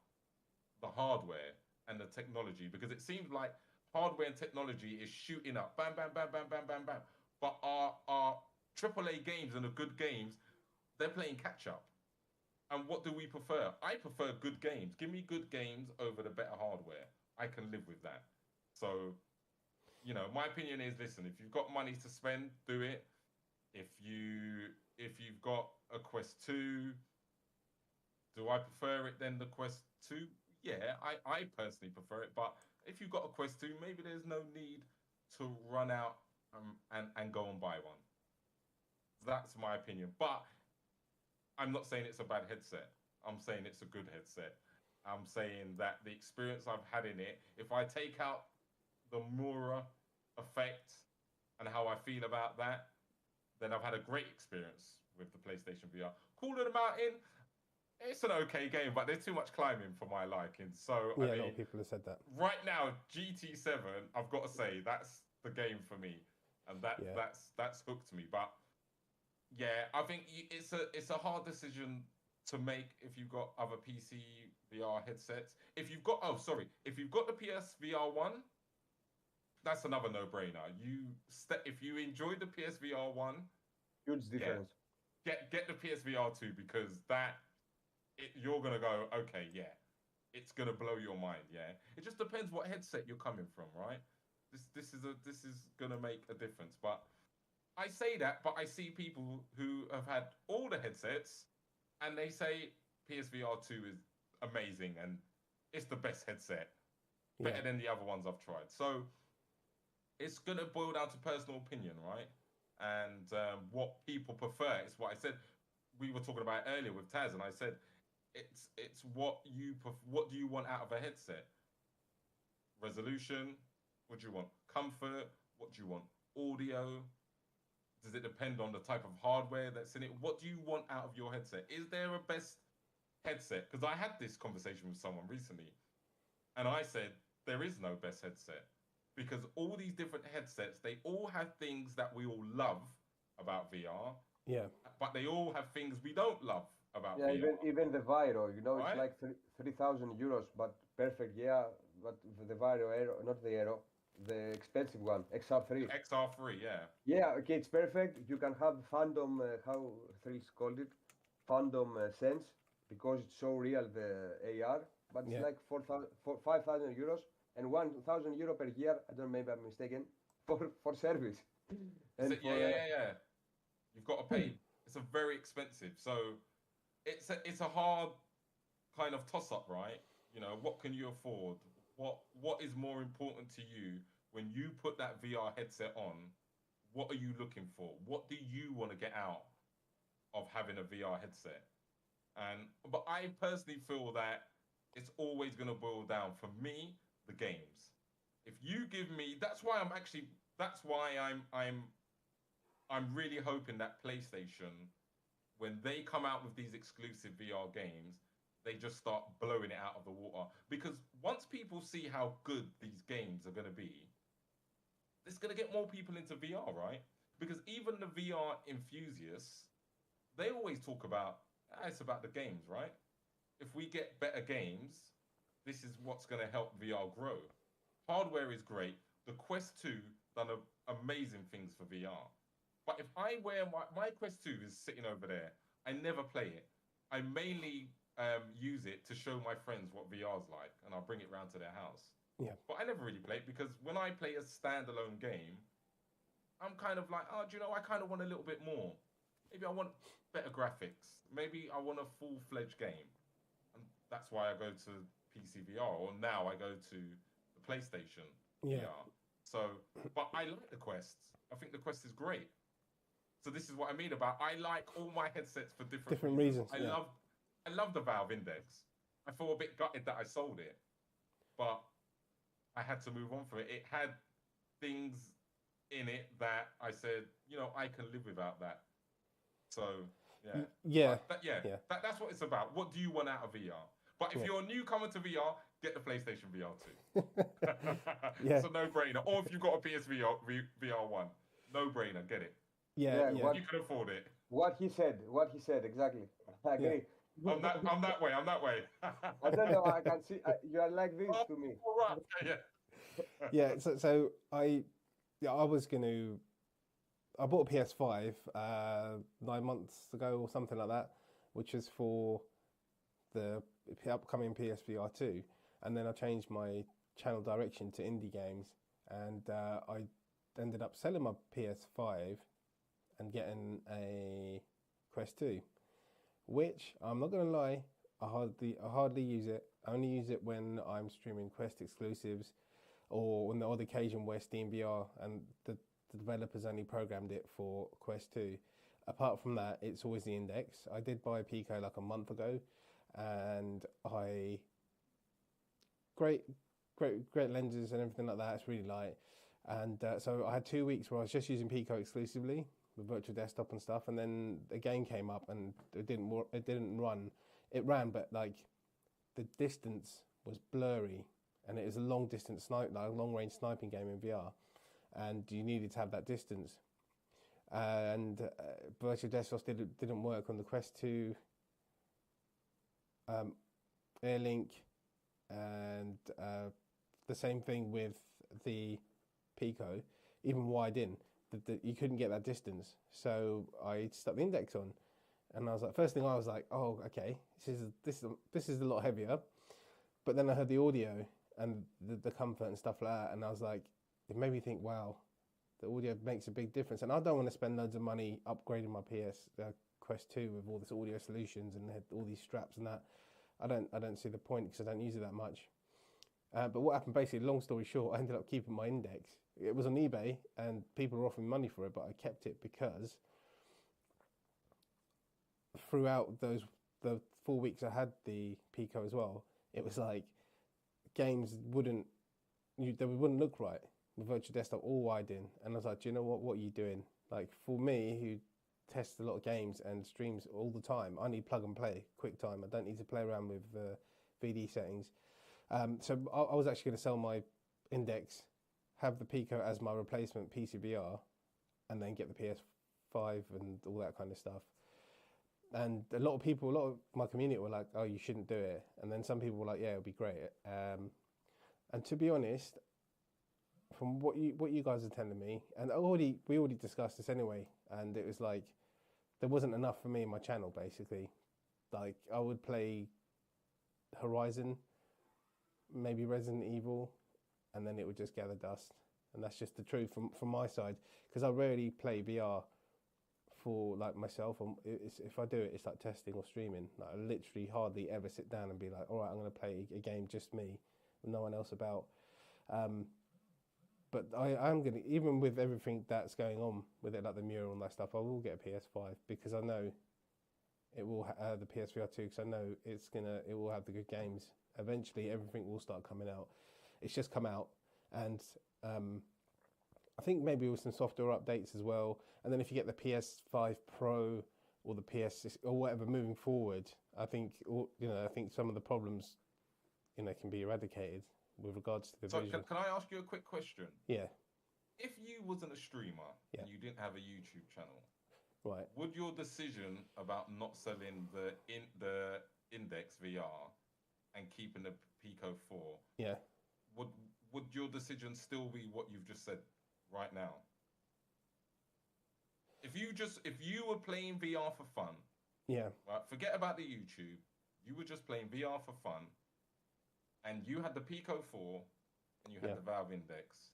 the hardware and the technology, because it seems like hardware and technology is shooting up, bam, bam, bam, bam, bam, bam, bam. But our AAA games and the good games, they're playing catch up. And what do we prefer? I prefer good games. Give me good games over the better hardware. I can live with that. So, you know, my opinion is, listen, if you've got money to spend, do it. If you've got a Quest 2, do I prefer it than the Quest 2? Yeah, I personally prefer it. But if you've got a Quest 2, maybe there's no need to run out and go and buy one. That's my opinion. But I'm not saying it's a bad headset. I'm saying it's a good headset. I'm saying that the experience I've had in it, if I take out the Mura effect and how I feel about that, then I've had a great experience with the PlayStation VR. Call of the Mountain, it's an okay game, but there's too much climbing for my liking. So yeah, I mean, a lot of people have said that. Right now, GT7, I've got to say, that's the game for me, and that's hooked me. But yeah, I think it's a hard decision to make if you've got other PC VR headsets. If you've got if you've got the PSVR1, that's another no-brainer. If you enjoyed the PSVR1, huge difference. Get the PSVR2, because you're gonna go, okay, yeah, it's gonna blow your mind. Yeah, it just depends what headset you're coming from, right? This is gonna make a difference. But I say that, but I see people who have had all the headsets and they say PSVR2 is amazing and it's the best headset, better than the other ones I've tried. So it's going to boil down to personal opinion, right? And what people prefer. It's what I said. We were talking about earlier with Taz, and I said, it's what do you want out of a headset? Resolution, what do you want? Comfort, what do you want? Audio, does it depend on the type of hardware that's in it? What do you want out of your headset? Is there a best headset? Because I had this conversation with someone recently, and I said, there is no best headset, because all these different headsets, they all have things that we all love about VR, Yeah. but they all have things we don't love about Yeah, VR, even the Viro, you know, it's right? like 3,000 euros, but perfect. Yeah, but the Viro Aero, not the Aero, the expensive one, XR3. XR3, yeah. Yeah, okay, it's perfect. You can have Phantom, how Thrills called it, Phantom Sense, because it's so real, the AR, but it's Yeah. like 5,000 euros and 1,000 euro per year. I don't know, maybe I'm mistaken, for service. Is And it? Yeah, for yeah, yeah, yeah. You've got to pay. It's a very expensive. So it's a hard kind of toss up, right? You know, what can you afford? What is more important to you when you put that VR headset on? What are you looking for? What do you want to get out of having a VR headset? But I personally feel that it's always going to boil down for me the games. If you give me, that's why I'm really hoping that PlayStation, when they come out with these exclusive VR games, they just start blowing it out of the water. Because once people see how good these games are going to be, it's going to get more people into VR, right? Because even the VR enthusiasts, they always talk about, it's about the games, right? If we get better games, this is what's going to help VR grow. Hardware is great. The Quest 2 done amazing things for VR. But if I wear my Quest 2 is sitting over there, I never play it. I mainly use it to show my friends what VR's like, and I'll bring it round to their house. Yeah. But I never really play it, because when I play a standalone game, I'm kind of like, oh, do you know, I kind of want a little bit more. Maybe I want better graphics. Maybe I want a full-fledged game. And that's why I go to PC VR, or now I go to the PlayStation Yeah. VR. So, but I like the Quest. I think the Quest is great. So this is what I mean about, I like all my headsets for different reasons. Yeah. I love the Valve Index. I feel a bit gutted that I sold it, but I had to move on from it. It had things in it that I said, you know, I can live without that. So yeah, Yeah. That's what it's about. What do you want out of VR? But if you're a newcomer to VR, get the PlayStation VR 2. Yeah. It's a no-brainer. Or if you've got a PSVR 1, no-brainer, get it. Yeah. You can afford it. what he said, exactly. I agree. I'm that way. I don't know, I can see, you are like this to me. All right. Yeah. Yeah. So I bought a PS5 9 months ago or something like that, which is for the upcoming PSVR2, and then I changed my channel direction to indie games, and I ended up selling my PS5 and getting a Quest 2, which I'm not going to lie, I hardly use it. I only use it when I'm streaming Quest exclusives, or on the odd occasion where Steam VR and the developers only programmed it for Quest 2. Apart from that, it's always the Index. I did buy a Pico like a month ago, and great lenses and everything like that. It's really light, and so I had 2 weeks where I was just using Pico exclusively with virtual desktop and stuff, and then a game came up and it didn't run. It ran, but like the distance was blurry, and it was a long range sniping game in VR, and you needed to have that distance. And virtual desktop didn't work on the Quest 2, Airlink, and the same thing with the Pico, even wide in. You couldn't get that distance, so I stuck the Index on, and I was like, first thing I was like, oh, okay, this is a lot heavier, but then I heard the audio and the comfort and stuff like that, and I was like, it made me think, wow, the audio makes a big difference, and I don't want to spend loads of money upgrading my Quest 2 with all this audio solutions and all these straps and that. I don't see the point, because I don't use it that much. But what happened, basically, long story short, I ended up keeping my Index. It was on eBay, and people were offering money for it, but I kept it because throughout the 4 weeks I had the Pico as well, it was like games wouldn't look right with virtual desktop all wide in, and I was like, do you know what are you doing? Like, for me, who tests a lot of games and streams all the time, I need plug and play, quick time. I don't need to play around with VD settings. So I was actually going to sell my Index, have the Pico as my replacement PCVR, and then get the PS5 and all that kind of stuff. And a lot of my community were like, "Oh, you shouldn't do it." And then some people were like, "Yeah, it'll be great." And to be honest, from what you guys are telling me, and we already discussed this anyway, and it was like there wasn't enough for me in my channel basically. Like I would play Horizon, maybe Resident Evil, and then it would just gather dust. And that's just the truth from my side, because I rarely play VR for like myself. If I do it, it's like testing or streaming. Like I literally hardly ever sit down and be like, all right, I'm going to play a game just me, with no one else about. But I'm going to, even with everything that's going on with it, like the mural and that stuff, I will get a PS5 because I know it will the PSVR2, because I know it will have the good games. Eventually, everything will start coming out. It's just come out, and I think maybe with some software updates as well. And then if you get the PS5 Pro or the PS or whatever moving forward, I think some of the problems can be eradicated with regards to the visual. Can I ask you a quick question? Yeah. If you wasn't a streamer and you didn't have a YouTube channel, right, would your decision about not selling the Index VR and keeping the Pico 4, would your decision still be what you've just said right now? If you were playing VR for fun, right, forget about the YouTube, you were just playing VR for fun, and you had the Pico 4 and you had the Valve Index,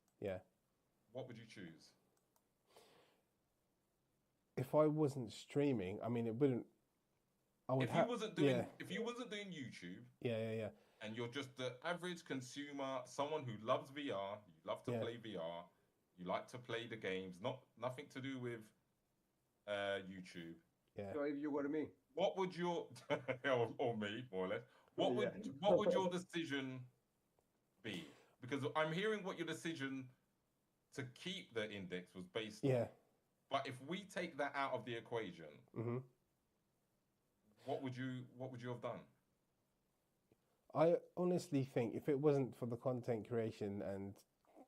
what would you choose? If I wasn't streaming, I mean, it wouldn't. If you wasn't doing YouTube, and you're just the average consumer, someone who loves VR, you love to play VR, you like to play the games, nothing to do with YouTube. Yeah. So if you were me, what would your or me more or less? What would your decision be? Because I'm hearing what your decision to keep the Index was based on. But if we take that out of the equation, what would you have done? I honestly think if it wasn't for the content creation and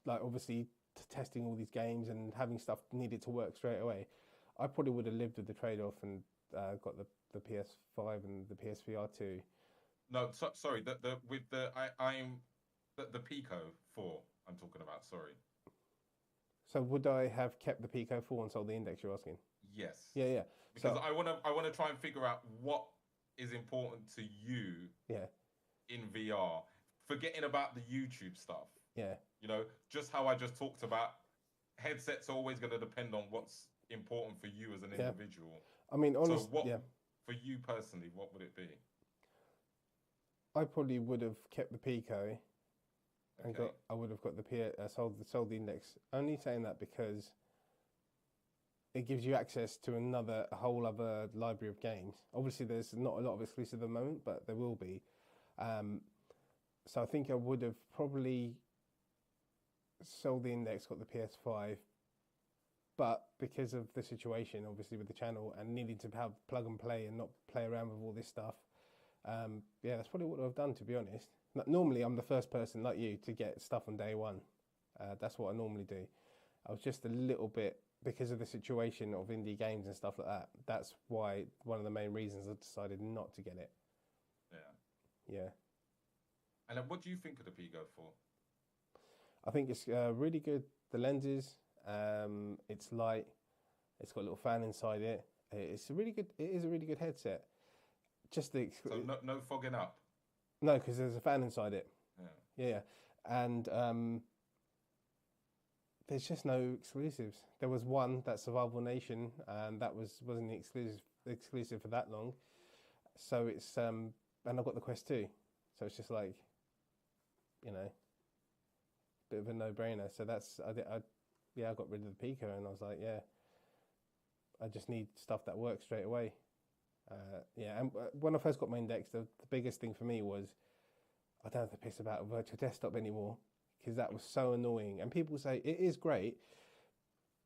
like obviously testing all these games and having stuff needed to work straight away, I probably would have lived with the trade-off and got the PS5 and the PSVR2. No, sorry. The Pico 4. I'm talking about. Sorry. So would I have kept the Pico 4 and sold the Index? You're asking? Yes. Yeah. Because I want to try and figure out what is important to you. In VR, forgetting about the YouTube stuff. Just how I just talked about, headsets are always going to depend on what's important for you as an individual. I mean, honestly, for you personally, what would it be? I probably would have kept the Pico, and I would have got the sold the Index. Only saying that because it gives you access to a whole other library of games. Obviously, there's not a lot of exclusive at the moment, but there will be. So I think I would have probably sold the Index, got the PS5, but because of the situation, obviously with the channel and needing to have plug and play and not play around with all this stuff, that's probably what I've done, to be honest. Normally, I'm the first person like you to get stuff on day one. That's what I normally do. I was just a little bit, because of the situation of indie games and stuff like that. That's why one of the main reasons I decided not to get it. Yeah. And what do you think of the Pico 4? I think it's really good. The lenses, it's light. It's got a little fan inside it. It's a really good. It is a really good headset. Just so no fogging up. No, because there's a fan inside it. Yeah. And there's just no exclusives. There was one, that Survival Nation, and that wasn't exclusive for that long. So it's and I've got the Quest 2. So it's just like, bit of a no-brainer. So I got rid of the Pico, and I was like, I just need stuff that works straight away. And when I first got my Index, the biggest thing for me was I don't have to piss about a virtual desktop anymore, because that was so annoying. And people say it is great,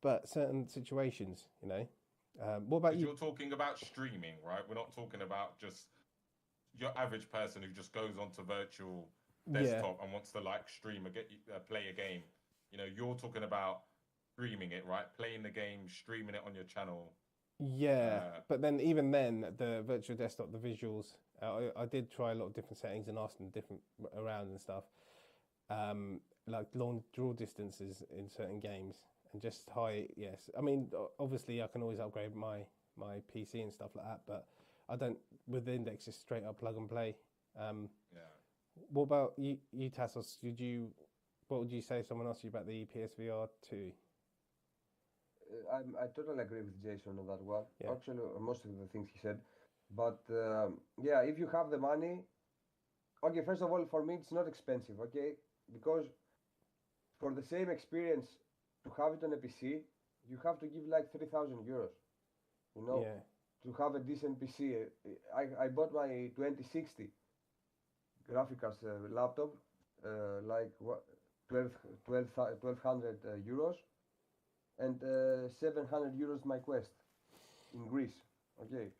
but certain situations, What about you? You're talking about streaming, right? We're not talking about just your average person who just goes onto virtual desktop and wants to like stream or play a game. You know, you're talking about streaming it, right? Playing the game, streaming it on your channel. Yeah, but then even then, the virtual desktop, the visuals, I did try a lot of different settings and asked them different around and stuff, like long draw distances in certain games and just high. Yes, I mean obviously I can always upgrade my PC and stuff like that, but I don't with the Index just straight up plug and play. What about you, Tasos? What would you say? Someone asked you about the PSVR2. I totally agree with Jason on that one. Yeah. Actually, most of the things he said. But yeah, if you have the money, okay, first of all, for me, it's not expensive, okay? Because for the same experience, to have it on a PC, you have to give like 3,000 euros, you know, Yeah. to have a decent PC. I bought my 2060 graphics laptop, like what, 1,200 euros. And 700 euros my Quest in Greece. Okay,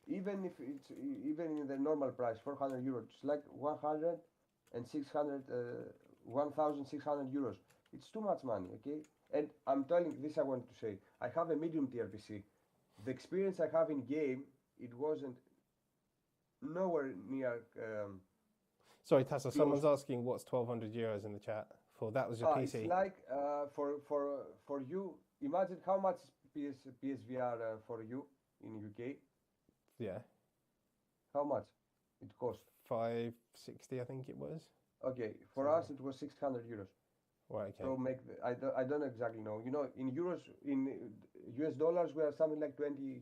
even if it's even in the normal price, 400 euros, it's like 100 and 600, 1,600 euros. It's too much money. Okay, and I'm telling this, I want to say, I have a medium tier PC. The experience I have in game, it wasn't nowhere near. Sorry, Tasso. Someone's asking what's 1,200 euros in the chat for. That was your PC. It's like for you. Imagine how much is PSVR for you in UK. Yeah. How much it cost? 560, I think it was. Okay, for us it was 600 euros. Right. Okay. So I don't exactly know. You know, in euros, in US dollars, we are something like 20.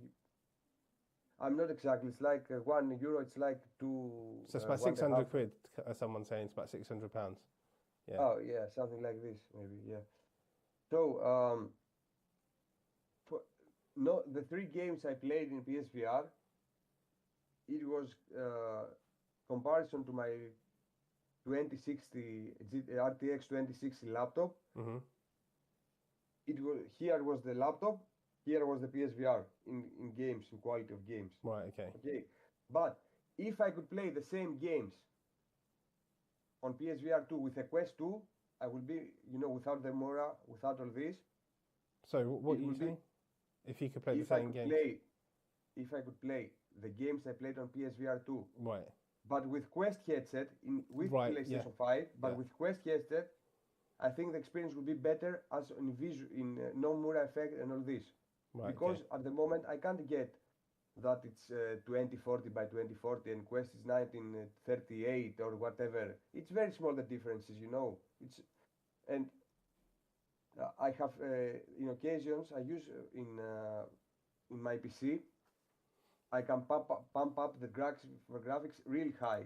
I'm not exactly. It's like €1. It's like two. So it's about 600 quid. Someone's saying it's about £600. Yeah. Oh yeah, something like this maybe. Yeah. So no, the 3 games I played in PSVR, it was comparison to my 2060 RTX 2060 laptop. Mm-hmm. Here was the laptop, here was the PSVR in games, in quality of games. Right. Okay. Okay, but if I could play the same games on PSVR 2 with a Quest 2, I would be, you know, without the Mura, without all this. So what are you saying? If you could play the same games? If I could play the games I played on PSVR 2. Right. But with Quest headset, with PlayStation 5, but with Quest headset, I think the experience would be better as in no Mura effect and all this. Right, because at the moment I can't get that it's 2040 by 2040 and Quest is 1938 or whatever. It's very small, the differences, you know. And I have in occasions I use in my PC. I can pump up the graphics really high,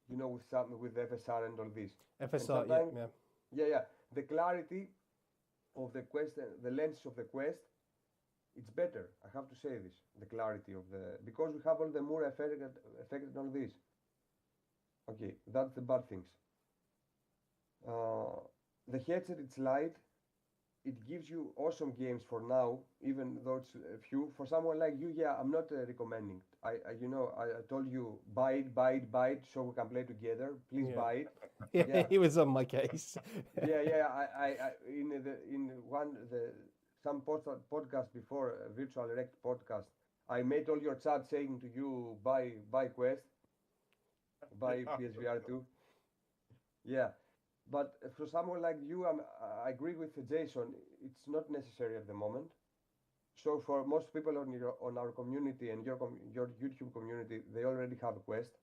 you know, with FSR and all this. FSR, yeah. The clarity of the Quest, the lenses of the Quest, it's better. I have to say this. The clarity of because we have all the Mura effect and all this. Okay, that's the bad things. The headset, it's light. It gives you awesome games for now, even though it's few. For someone like you, yeah, I'm not recommending. I told you buy it, so we can play together. Please buy it. Yeah, he was on my case. I some podcast before, virtual Rekd podcast, I made all your chat saying to you buy Quest, buy PSVR 2. Yeah. But for someone like you, I agree with Jason. It's not necessary at the moment. So for most people on our community and your YouTube community, they already have a Quest.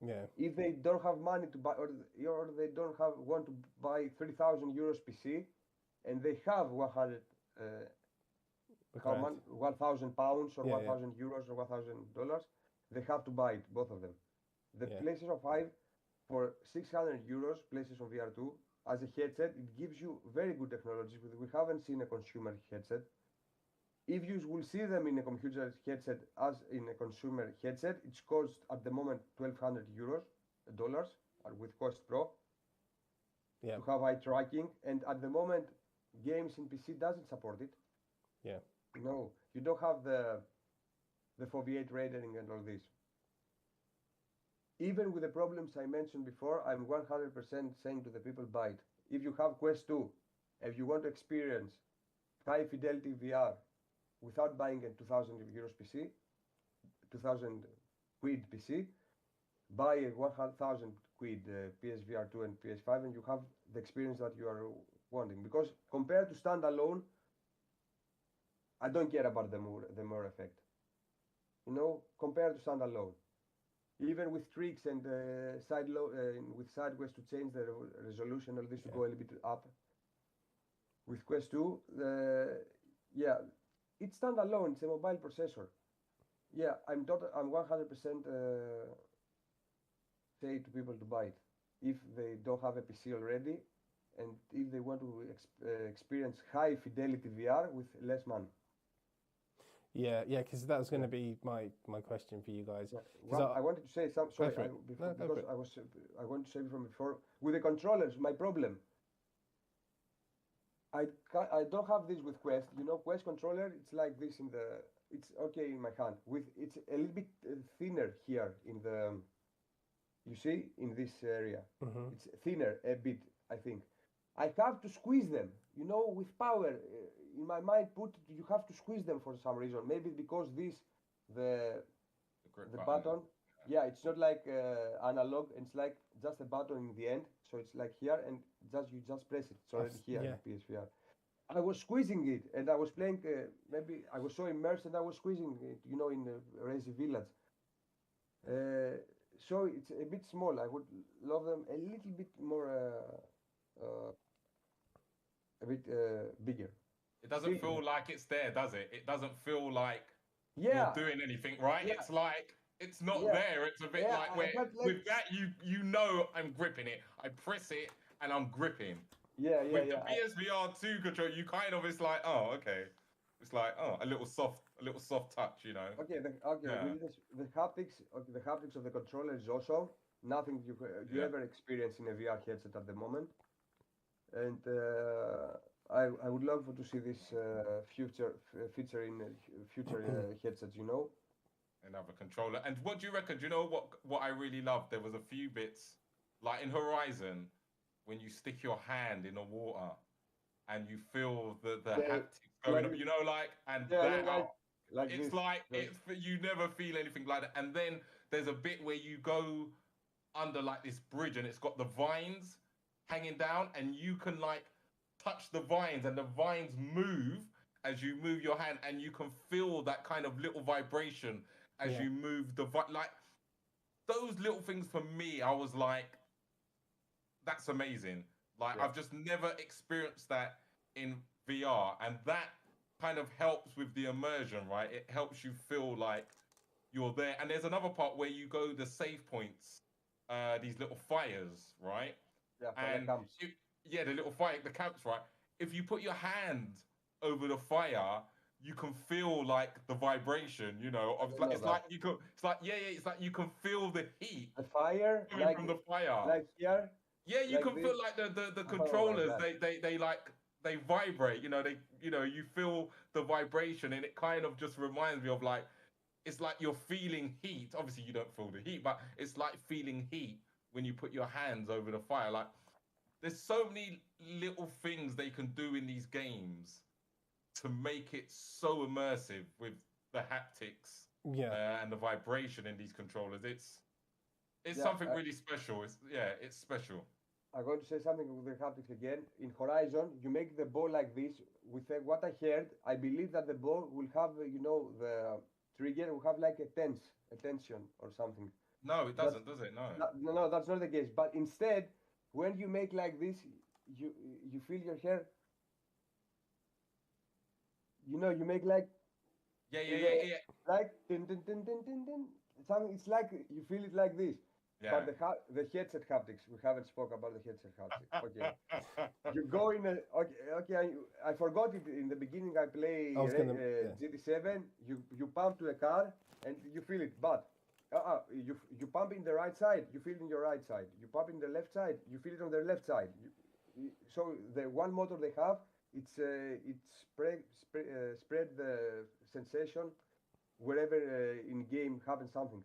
Yeah. If they don't have money to buy, or they don't want to buy 3,000 euros PC, and they have 1,000 pounds or 1,000 euros or $1,000, they have to buy it, both of them. The PlayStation 5. For 600 euros, PlayStation VR 2, as a headset, it gives you very good technology. We haven't seen a consumer headset. If you will see them in a computer headset as in a consumer headset, it's cost at the moment 1,200 dollars with Quest Pro to have eye tracking. And at the moment, games in PC doesn't support it. Yeah. No, you don't have the foveate rendering and all this. even with the problems I mentioned before, I'm 100% saying to the people, buy it. If you have Quest 2, if you want to experience high fidelity VR without buying a 2,000 euros PC, 2,000 quid PC, buy a 1,000 quid PSVR2 and PS5, and you have the experience that you are wanting. Because compared to standalone, I don't care about the Mura effect. You know, compared to standalone. Even with tricks and with sideways to change the resolution, all this to go a little bit up. With Quest 2, yeah, it's standalone. It's a mobile processor. Yeah, I'm 100% say to people to buy it if they don't have a PC already, and if they want to experience high fidelity VR with less money. Yeah, because that was going to be my question for you guys. Yeah. Well, I wanted to say something. Sorry, I want to say from before with the controllers. My problem. I don't have this with Quest. You know, Quest controller. It's like this in the. It's okay in my hand. It's a little bit thinner here in the. You see, in this area, it's thinner a bit. I think. I have to squeeze them. You know, with power. In my mind, you have to squeeze them for some reason. Maybe because the button. Yeah, it's not like analog. It's like just a button in the end. So it's like here, and you just press it. It's already here in PSVR. I was squeezing it, and I was playing. Maybe I was so immersed, and I was squeezing it. You know, in Resi Village. So it's a bit small. I would love them a little bit more. A bit bigger. It doesn't feel like it's there, does it? It doesn't feel like you're doing anything, right? Yeah. It's like it's not there. It's a bit like with that you know I'm gripping it. I press it and I'm gripping. With the PSVR2 control, you kind of it's like, oh, okay. It's like, oh, a little soft touch, you know. Okay, the haptics of the controller is also nothing you ever experience in a VR headset at the moment. And I would love to see this feature in future headsets, you know. Another controller. And what do you reckon? Do you know what I really loved? There was a few bits, like in Horizon, when you stick your hand in the water and you feel the haptics going up, you know, you never feel anything like that. And then there's a bit where you go under like this bridge and it's got the vines hanging down, and you can like touch the vines, and the vines move as you move your hand, and you can feel that kind of little vibration as you move the like those little things. For me, I was like, that's amazing. Like I've just never experienced that in VR, and that kind of helps with the immersion, right? It helps you feel like you're there. And there's another part where you go the save points, these little fires, right? Yeah, and the little fire, the camps, right? If you put your hand over the fire, you can feel like the vibration, you know. It's like you can feel the heat. The fire coming from the fire. Like here. Yeah, you can feel like the controllers. They vibrate. You know, you feel the vibration, and it kind of just reminds me of like, it's like you're feeling heat. Obviously, you don't feel the heat, but it's like feeling heat when you put your hands over the fire. Like, there's so many little things they can do in these games to make it so immersive with the haptics and the vibration in these controllers. It's something really special. It's special. I'm going to say something with the haptics again. In Horizon, you make the ball like this. With what I heard, I believe that the ball will have, you know, the trigger will have like a tension or something. No, it doesn't, does it? No, that's not the case. But instead, when you make like this, you feel your hair. You know, you make like. Yeah. Like din din din din din din. Something. It's like you feel it like this. Yeah. But the headset haptics, we haven't spoke about the headset haptics. Okay. You go in a okay. I forgot it in the beginning. I play GT7. You pump to a car and you feel it, but you pump in the right side. You feel it in your right side. You pump in the left side. You feel it on the left side. So the one motor they have, it spread the sensation wherever in game happens something.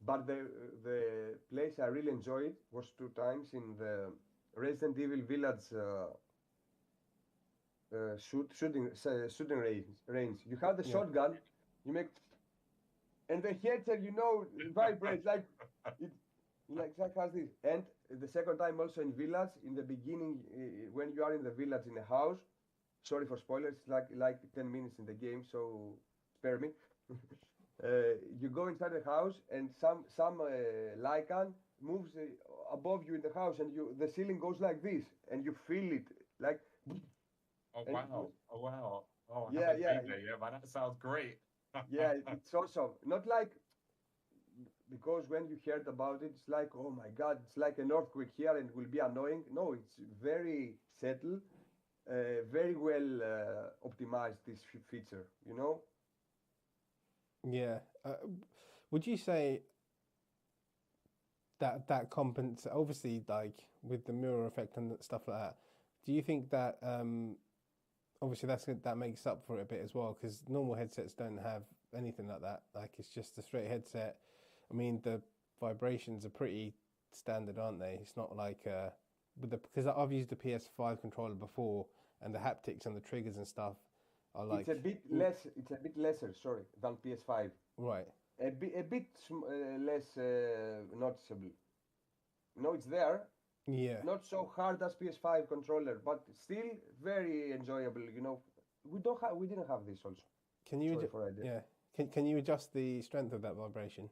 But the place I really enjoyed was 2 times in the Resident Evil Village shooting range. You have the shotgun, you make, and the headset, vibrates like it, like that has this. And the second time also in Village, in the beginning, when you are in the village in the house. Sorry for spoilers. It's like 10 minutes in the game, so spare me. You go inside the house, and some Lycan moves above you in the house, and the ceiling goes like this, and you feel it like. Oh wow! Oh wow! Oh, I Yeah, haven't yeah, been there yet, but that sounds great. yeah. It's awesome. Not like, because when you heard about it, it's like, oh my God, it's like an earthquake here, and it will be annoying. No, it's very settled, very well optimized. This feature, Yeah. Would you say that compensates, obviously, like with the mirror effect and stuff like that? Do you think that obviously that makes up for it a bit as well? Because normal headsets don't have anything like that. Like, it's just a straight headset. I mean, the vibrations are pretty standard, aren't they? It's not like because I've used the PS5 controller before, and the haptics and the triggers and stuff are like, it's a bit less. It's a bit lesser, sorry, than PS5. right. A bit less noticeable. No, it's there. Yeah. Not so hard as PS5 controller, but still very enjoyable. We didn't have this also. Can you Sorry for idea. yeah. Can you adjust the strength of that vibration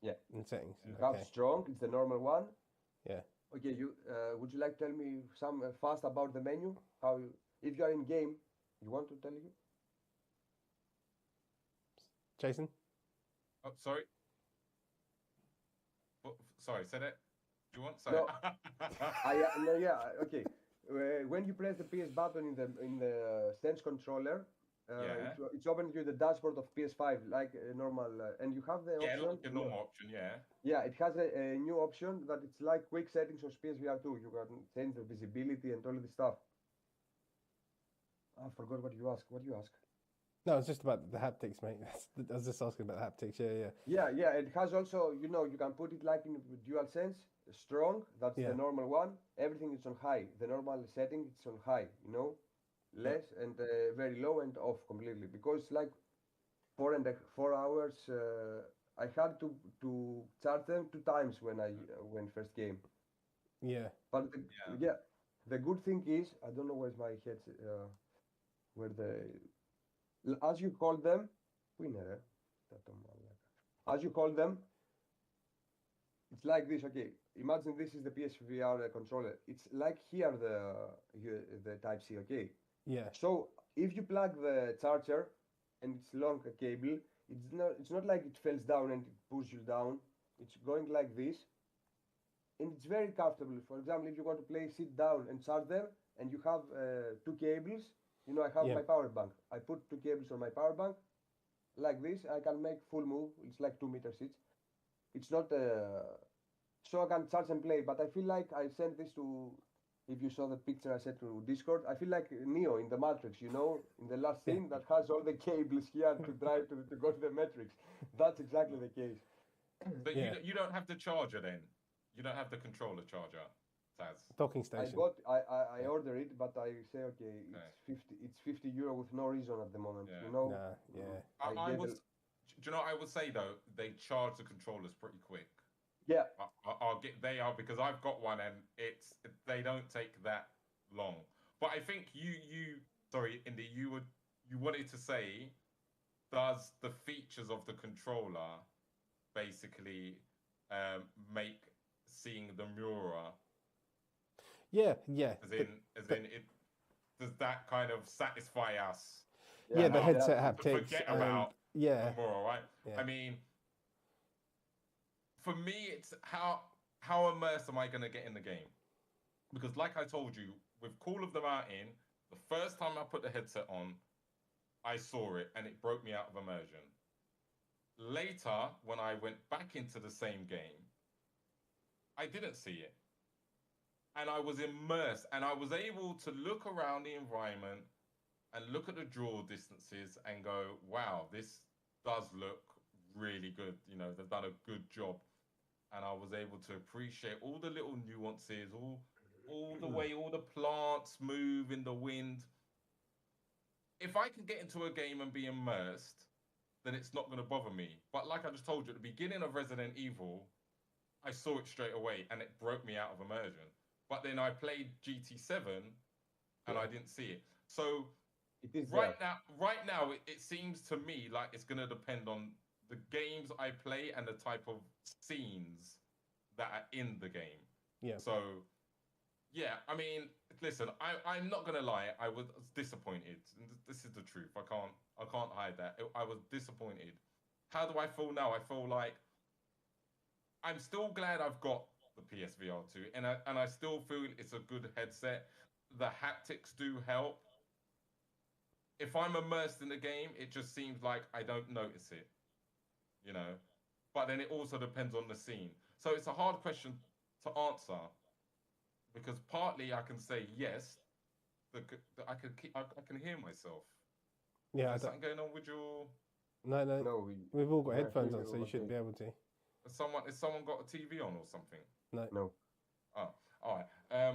Yeah. in settings? You Okay. have strong. It's the normal one. Yeah. Okay. Would you like to tell me some fast about the menu? If you are in game, you want to tell you? Jason? Oh, sorry. Sorry, say that. Do you want? Sorry. No. No, yeah. Okay. When you press the PS button in the Sense controller, Yeah. it's opening you the dashboard of PS5 like normal, and you have the Yeah, option. like the normal option. Yeah. Yeah, it has a new option that it's like quick settings on PSVR2. You can change the visibility and all this stuff. I forgot what you asked. What you ask? No, it's just about the haptics, mate. I was just asking about the haptics. Yeah. Yeah. It has also, you can put it like in dual sense, strong. That's Yeah. the normal one. Everything is on high. The normal setting it's on high. Less and very low and off completely, because like 4 hours. I had to charge them 2 times when I when first came. Yeah. But the good thing is, I don't know where's my head. Where as you call them, winner. As you call them, it's like this. Okay, imagine this is the PSVR controller. It's like here the Type C. Okay. Yeah. So if you plug the charger and it's long cable, it's not like it falls down and it pulls you down. It's going like this, and it's very comfortable. For example, if you want to play sit down and charge them, and you have 2 cables, I have my power bank. I put 2 cables on my power bank, like this. I can make full move. It's like 2 meters each. It's not so I can charge and play. But I feel like I sent this to. If you saw the picture I sent to Discord, I feel like Neo in the Matrix, in the last scene that has all the cables here to drive to go to the Matrix. That's exactly the case. But you don't have the charger then. You don't have the controller charger, Taz. Docking station. I order it, but I say okay, it's 50 euro with no reason at the moment. Yeah. Nah, yeah. Do you know what I would say though? They charge the controllers pretty quick. Yeah. They are, because I've got one and they don't take that long. But I think sorry, Indy, you wanted to say, does the features of the controller basically make seeing the Mura? Yeah. As in it, does that kind of satisfy us? Yeah, the headset haptics. Forget about the Mura, right? Yeah. I mean, for me, it's how immersed am I going to get in the game? Because like I told you, with Call of the Mountain, the first time I put the headset on, I saw it and it broke me out of immersion. Later, when I went back into the same game, I didn't see it. And I was immersed, and I was able to look around the environment and look at the draw distances and go, wow, this does look really good. You know, they've done a good job, and I was able to appreciate all the little nuances, all the way all the plants move in the wind. If I can get into a game and be immersed, then it's not going to bother me. But like I just told you, at the beginning of Resident Evil, I saw it straight away and it broke me out of immersion. But then I played GT7 and I didn't see it. So It is right now, it seems to me like it's going to depend on the games I play and the type of scenes that are in the game. Yeah. So, yeah, I mean, listen, I'm not gonna lie, I was disappointed. This is the truth. I can't hide that. I was disappointed. How do I feel now? I feel like I'm still glad I've got the PSVR2, and I still feel it's a good headset. The haptics do help. If I'm immersed in the game, it just seems like I don't notice it, you know. But then it also depends on the scene. So it's a hard question to answer. Because partly I can say yes, I can hear myself. Yeah. Is there something going on with your? No. No, We've all got yeah, headphones on, hear so you you shouldn't be okay. able to. Has someone got a TV on or something? No. Oh, all right.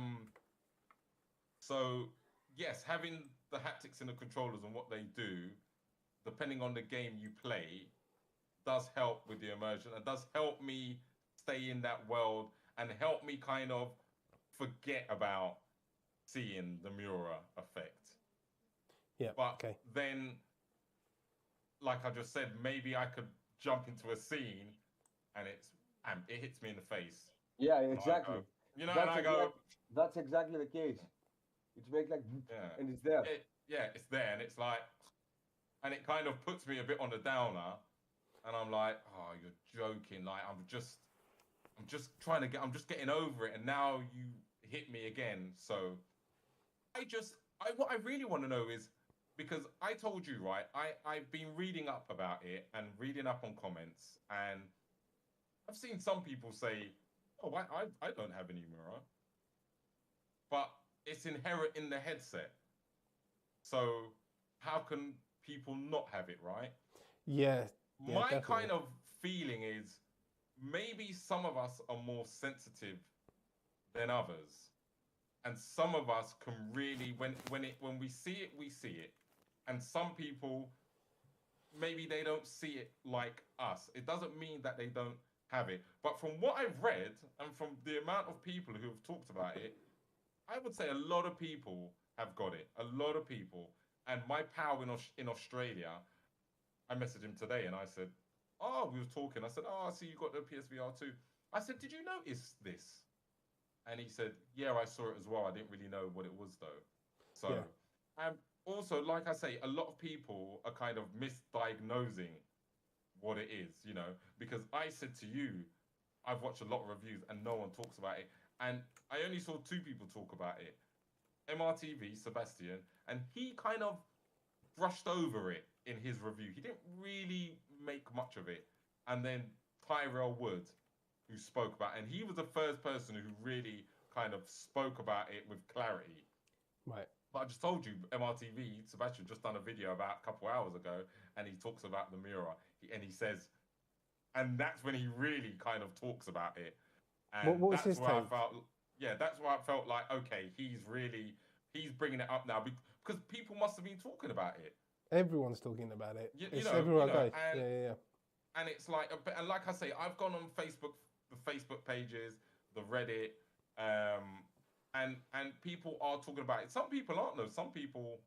So yes, having the haptics in the controllers and what they do, depending on the game you play, does help with the immersion and does help me stay in that world and help me kind of forget about seeing the Mura effect. Yeah. But Okay. then, like I just said, maybe I could jump into a scene and it hits me in the face. Yeah, exactly. And I go, That's exactly the case. It's make like, yeah, and it's there. it's there, and it's like, and it kind of puts me a bit on the downer, and I'm like, oh, you're joking. Like I'm just I'm just getting over it, and now you hit me again. So what I really want to know is, because I told you, right, I've been reading up about it and reading up on comments, and I've seen some people say, oh, I don't have any mirror, but it's inherent in the headset. So how can people not have it, right? Yeah. Yeah. My Definitely. kind of feeling is maybe some of us are more sensitive than others. And some of us can really, when we see it, and some people maybe they don't see it like us. It doesn't mean that they don't have it. But from what I've read and from the amount of people who have talked about it, I would say a lot of people have got it. A lot of people. And my pal in Australia, I messaged him today and I said, oh, we were talking. I said, oh, I see you got the PSVR2. I said, did you notice this? And he said, yeah, I saw it as well. I didn't really know what it was, though. So, also, like I say, a lot of people are kind of misdiagnosing what it is, you know, because I said to you, I've watched a lot of reviews and no one talks about it. And I only saw two people talk about it. MRTV, Sebastian, and he kind of brushed over it in his review. He didn't really make much of it. And then Tyrell Wood, who spoke about it, and he was the first person who really kind of spoke about it with clarity. Right. But I just told you, MRTV, Sebastian just done a video about a couple hours ago, and he talks about the mirror. And he says, and that's when he really kind of talks about it. And what was that's his where take? I felt, yeah, that's where I felt like, okay, he's bringing it up now because people must have been talking about it. Everyone's talking about it. It's know, everywhere I go. And, Yeah. And it's like, and like I say, I've gone on Facebook, the Facebook pages, the Reddit, and people are talking about it. Some people aren't though. Some people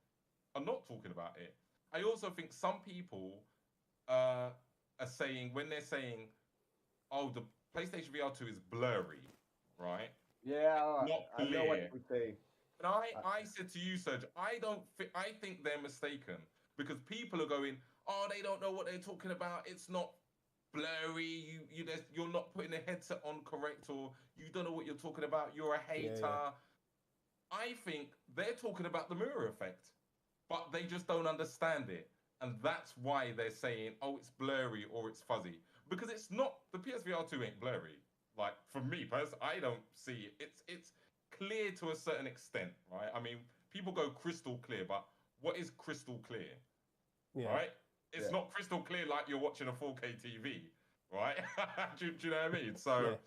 are not talking about it. I also think some people are saying, when they're saying, oh, the PlayStation VR2 is blurry, right? Yeah, Not I know what clear. you say. And I said to you, Serge, I think they're mistaken because people are going, oh, they don't know what they're talking about. It's not blurry. You're not putting the headset on correct, or you don't know what you're talking about. You're a hater. Yeah. I think they're talking about the mirror effect, but they just don't understand it. And that's why they're saying, oh, it's blurry or it's fuzzy. Because it's not, the PSVR 2 ain't blurry. Like, for me personally, I don't see it. It's clear to a certain extent, right? I mean, people go crystal clear, but what is crystal clear? Yeah. Right? it's not crystal clear like you're watching a 4K TV, right? do you know what I mean? So,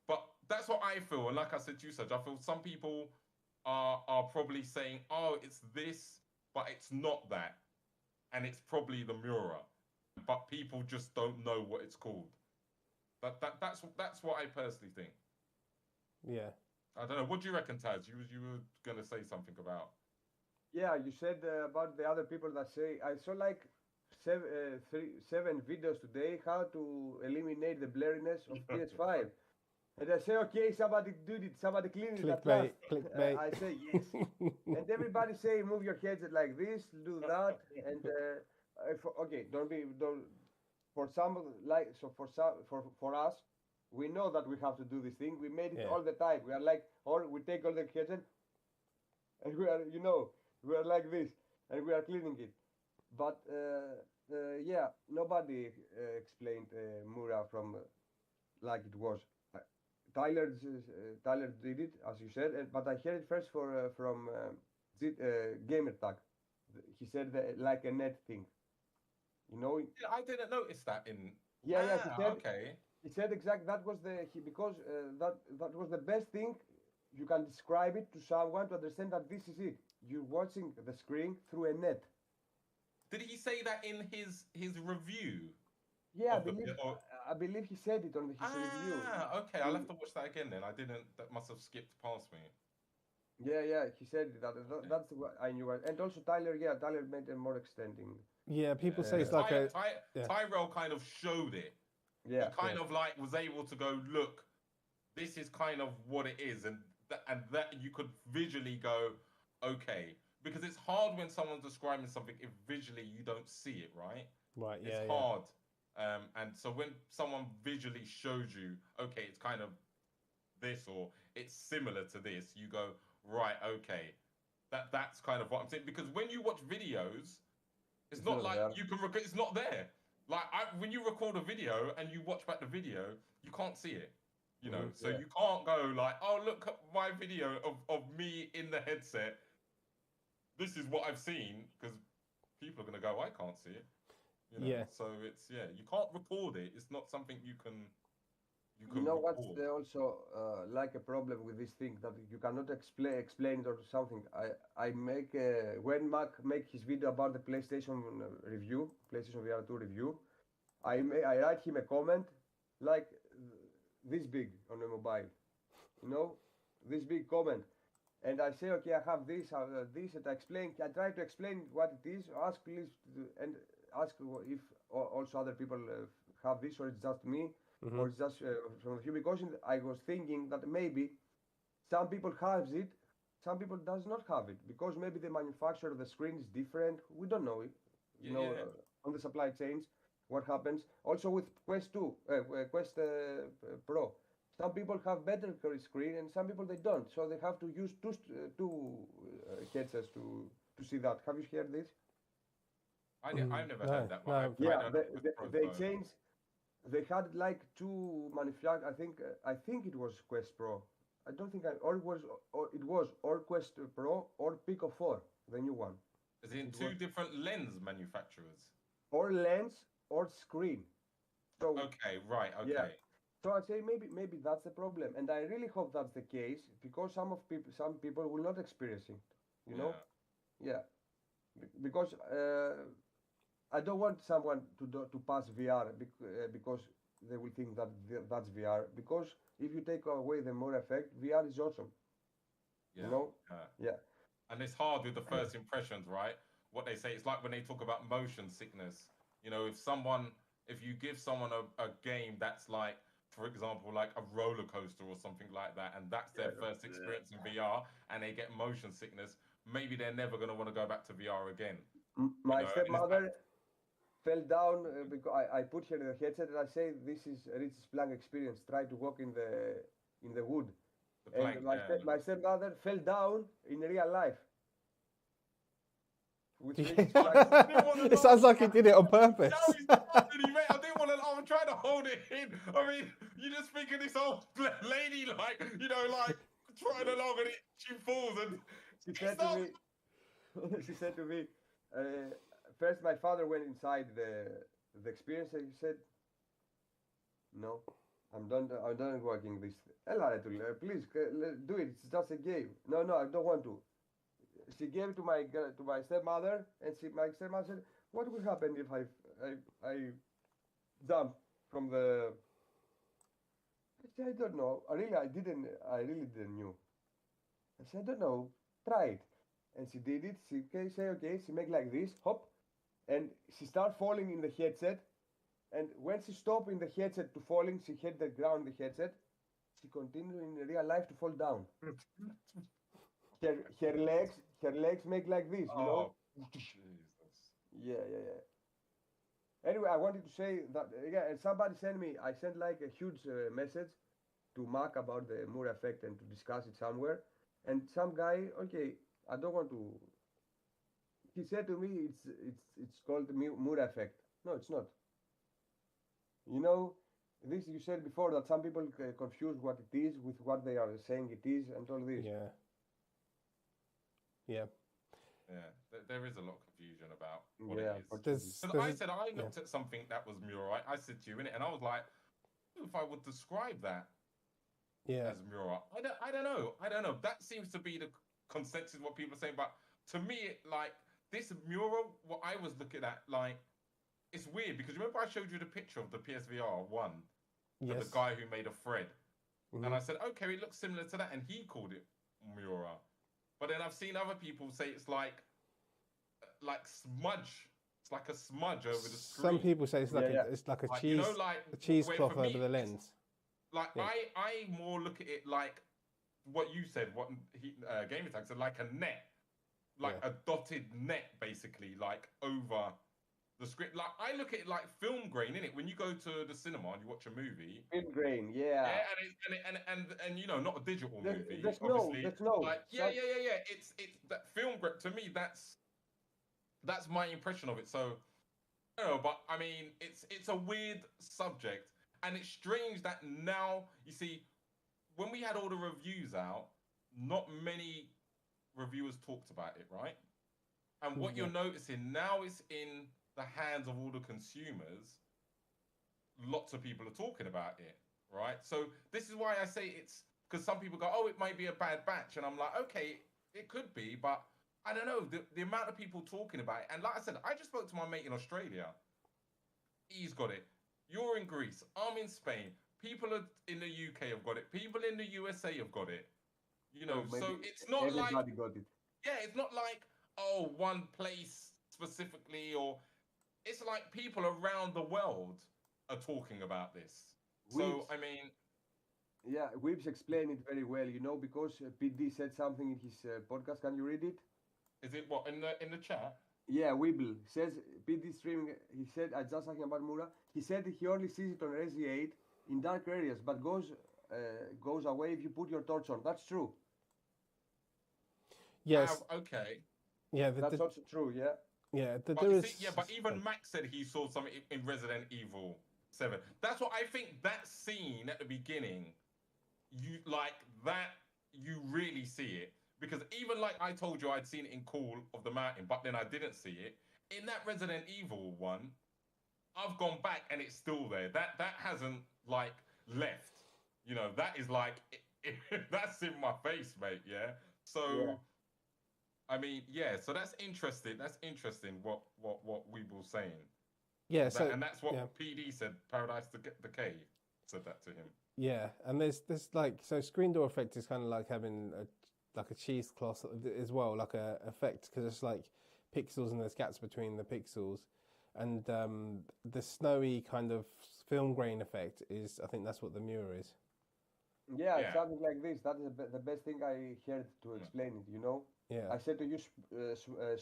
but that's what I feel. And like I said to you, Serge, I feel some people are probably saying, oh, it's this, but it's not that. And it's probably the Mura. But people just don't know what it's called. That's what I personally think. Yeah. I don't know. What do you reckon, Taz? You were going to say something about... Yeah, you said about the other people that say, I saw like seven videos today how to eliminate the blurriness of PS5. And I say, okay, somebody did it, somebody cleaned it at last. Clickbait. I say, yes. And everybody say, move your headset like this, do that. And, okay, for some, like, so for us, we know that we have to do this thing. We made it all the time. We are like, or we take all the headset and we are, we are like this and we are cleaning it. But, yeah, nobody explained Mura from like it was. Tyler did it, as you said, but I heard it first from Gamertag. He said like a net thing. I didn't notice that in... Yeah, he said, okay. He said exactly that was because that was the best thing. You can describe it to someone to understand that this is it. You're watching the screen through a net. Did he say that in his review? Yeah, I believe he said it on his review. Okay, I'll have to watch that again then. I didn't. That must have skipped past me. Yeah, he said that. That's what I knew. And also Tyler made a more extending. Yeah, people say it's like Tyrell kind of showed it. Yeah, he kind of like was able to go, look, this is kind of what it is, and that you could visually go, okay, because it's hard when someone's describing something if visually you don't see it, right? Right. Yeah. It's hard. And so when someone visually shows you, okay, it's kind of this or it's similar to this, you go, right, okay, that's kind of what I'm saying. Because when you watch videos, it's not like you can record. It's not there. Like when you record a video and you watch back the video, you can't see it. So you can't go like, oh, look at my video of me in the headset. This is what I've seen, because people are gonna go, I can't see it. So it's you can't record it. It's not something you can record. What's also like a problem with this thing that you cannot explain it or something. I make when Mac make his video about the PlayStation VR2 review, I write him a comment like this big on a mobile, this big comment. And I say, okay, I have this, and I try to explain what it is. Ask please, and ask if also other people have this, or it's just me, or it's just from a few. Because I was thinking that maybe some people have it, some people does not have it, because maybe the manufacturer of the screen is different. We don't know it. On the supply chains, what happens. Also with Quest Pro. Some people have better screen and some people they don't. So they have to use two headsets to see that. Have you heard this? I've never heard that one. They changed. They had like two manufacturers. I think it was Quest Pro. I don't think it was or Quest Pro or Pico 4, the new one. Is it in two different lens manufacturers? Or lens or screen. So okay, right, okay. Yeah. So I say maybe that's the problem, and I really hope that's the case, because some people will not experience it, Yeah. Because I don't want someone to pass VR because they will think that that's VR. Because if you take away the Mura effect, VR is awesome. Yeah. Yeah. And it's hard with the first impressions, right? What they say, it's like when they talk about motion sickness. If you give someone a game that's like, for example, like a roller coaster or something like that, and that's their first experience in VR, and they get motion sickness, maybe they're never going to want to go back to VR again. My stepmother fell down because I put her in the headset and I say, this is a Rich's plank experience. Try to walk in the wood. And my stepmother fell down in real life. It sounds like he did it on purpose. I didn't want to. I'm trying to hold it in. I mean, you just think of this old lady, like trying along, and she falls, and she said to me, first my father went inside the experience and he said, "No, I'm done working this. Ella, please do it. It's just a game. No, I don't want to." She gave it to my stepmother, and my stepmother said, "What will happen if I jump from the?" I said, "I don't know. I really didn't know." I said, "I don't know. Try it." And she did it. She say, "Okay." She make like this, hop, and she start falling in the headset. And when she stopped in the headset to falling, she hit the ground in the headset. She continued in real life to fall down. Her legs make like this, you know. Jesus. Yeah. Anyway, I wanted to say that and somebody sent me. I sent like a huge message to Mark about the Mura effect and to discuss it somewhere. And some guy, okay, I don't want to. He said to me, it's called the Mura effect. No, it's not. You know, this you said before that some people confuse what it is with what they are saying it is and all this. Yeah. Yeah, there is a lot of confusion about what Yeah, it is. but Because I said I looked at something that was Mura. I said to you, innit? And I was like, if I would describe that as Mura, I don't know. That seems to be the consensus what people are saying. But to me, like this Mura, what I was looking at, like it's weird because remember I showed you the picture of the PSVR 1 of the guy who made a thread, and I said, okay, it looks similar to that, and he called it Mura. But then I've seen other people say it's like smudge. It's like a smudge over the screen. Some people say it's like it's like a cheese, you know, like a cheesecloth over the lens. Like I more look at it like what you said, what Game Attack said, like a net, like a dotted net, basically, like over the script. Like I look at it like film grain, innit? When you go to the cinema and you watch a movie, film grain, yeah. And you know, not a digital movie, there's obviously. No. Like It's that film grain to me. That's my impression of it. So, you know, but I mean, it's a weird subject, and it's strange that now you see when we had all the reviews out, not many reviewers talked about it, right? And what you're noticing now is in the hands of all the consumers, lots of people are talking about it, right? So this is why I say it's because some people go, oh, it might be a bad batch. And I'm like, okay, it could be, but I don't know. The amount of people talking about it. And like I said, I just spoke to my mate in Australia. He's got it. You're in Greece. I'm in Spain. People in the UK have got it. People in the USA have got it. You know, so it's not like... Everybody got it. Yeah, it's not like, oh, one place specifically, or it's like people around the world are talking about this. So, I mean... Yeah, Weebs explained it very well, you know, because PD said something in his podcast. Can you read it? Is it what, in the chat? Yeah, Weeble says, PD streaming, he said, I just talking about Mura, he said he only sees it on Resi 8 in dark areas, but goes away if you put your torch on. That's true. Yes. Okay. Yeah, that's also true. Yeah. Yeah, but even Max said he saw something in Resident Evil 7. That's what I think. That scene at the beginning, you really see it, because even like I told you, I'd seen it in Call of the Mountain, but then I didn't see it in that Resident Evil one. I've gone back and it's still there. That hasn't like left. You know, that is like that's in my face, mate. Yeah. So. Yeah. I mean, yeah, so that's interesting. That's interesting what Weeble's saying. Yeah, and that's what PD said, Paradise the Cave said that to him. Yeah, and there's like, so screen door effect is kind of like having a cheesecloth as well, like a effect, because it's like pixels and there's gaps between the pixels. And the snowy kind of film grain effect is, I think that's what the Mura is. Yeah, something like this. That is the best thing I heard to explain it, you know? Yeah, I said to use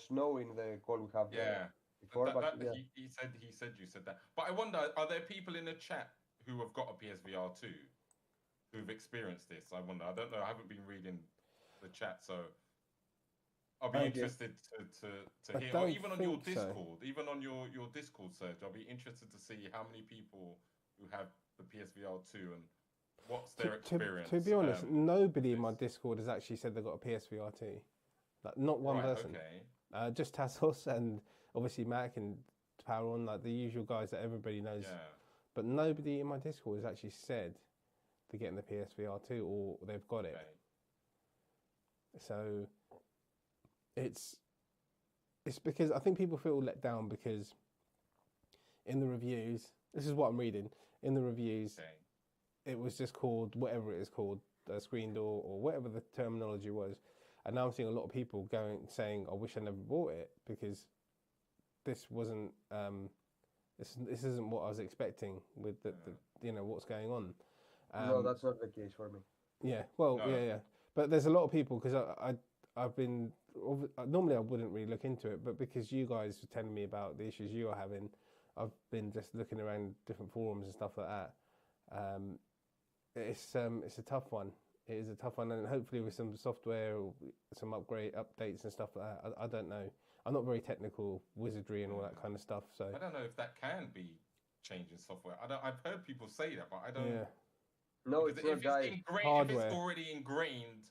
snow in the call we have before. He said you said that. But I wonder, are there people in the chat who have got a PSVR 2 who've experienced this? I wonder. I don't know. I haven't been reading the chat, so I'll be interested to hear. Or even on your Discord, even on your Discord search, I'll be interested to see how many people who have the PSVR 2 and what's their experience. To be honest, nobody in my Discord has actually said they've got a PSVR 2. Like, not one person. Okay. Just Tasos and obviously Mac and Power On, like the usual guys that everybody knows. Yeah. But nobody in my Discord has actually said they're getting the PSVR2 or they've got it. Okay. So it's because I think people feel let down because in the reviews, this is what I'm reading, in the reviews, Okay. it was just called whatever it is called, screen door or whatever the terminology was. And now I'm seeing a lot of people saying, I wish I never bought it because this wasn't, this isn't what I was expecting with the you know, what's going on. No, that's not the case for me. Yeah, well, No. yeah. But there's a lot of people because I've been normally I wouldn't really look into it, but because you guys were telling me about the issues you are having, I've been just looking around different forums and stuff like that. It's a tough one. It is a tough one, and hopefully with some software, or some updates and stuff like that. I don't know. I'm not very technical, wizardry and all that kind of stuff. So I don't know if that can be changing software. I've heard people say that, but I don't. yeah, No, Because it's not, guys. if Hardware. it's already ingrained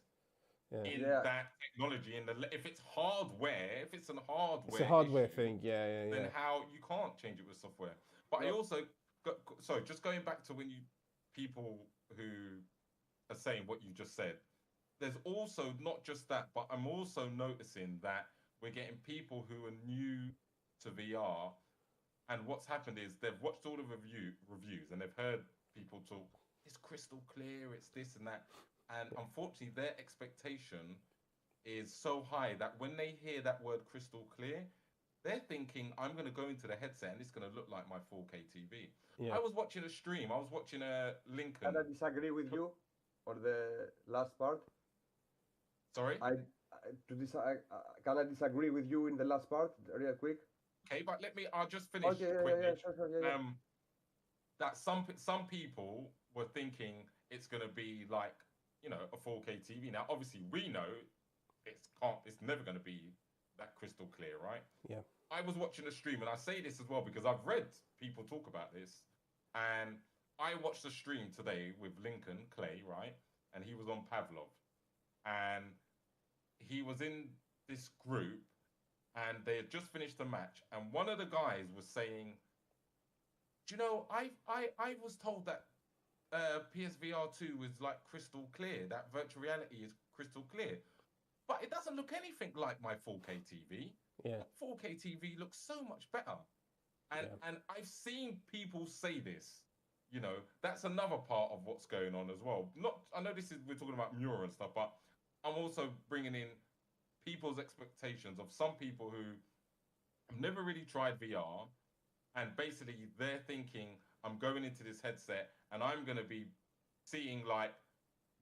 in Yeah. that technology, if it's hardware, if it's a hardware, it's a hardware issue, thing. Yeah. then how you can't change it with software. But I also, sorry, just going back to people who are saying what you just said, there's also not just that, but I'm also noticing that we're getting people who are new to VR, and what's happened is they've watched all the reviews and they've heard people talk, it's crystal clear, it's this and that. And unfortunately, their expectation is so high that when they hear that word crystal clear, they're thinking, I'm going to go into the headset and it's going to look like my 4K TV. Yeah. I was watching a stream. I was watching a Lincoln. Can I disagree with you on the last part? Sorry? Can I disagree with you in the last part, real quick? Okay, but I'll just finish Okay, quickly. sure, yeah. That some people were thinking it's going to be like, a 4K TV. Now, obviously, we know it's never going to be that crystal clear, right? Yeah. I was watching a stream, and I say this as well because I've read people talk about this, and I watched a stream today with Lincoln Clay, right? And he was on Pavlov, and he was in this group, and they had just finished the match, and one of the guys was saying, do you know, I was told that PSVR2 was like crystal clear, that virtual reality is crystal clear, but it doesn't look anything like my 4K TV. Yeah. 4K TV looks so much better. And I've seen people say this, that's another part of what's going on as well. I know we're talking about Mura and stuff, but I'm also bringing in people's expectations of some people who have never really tried VR, and basically they're thinking, I'm going into this headset and I'm going to be seeing like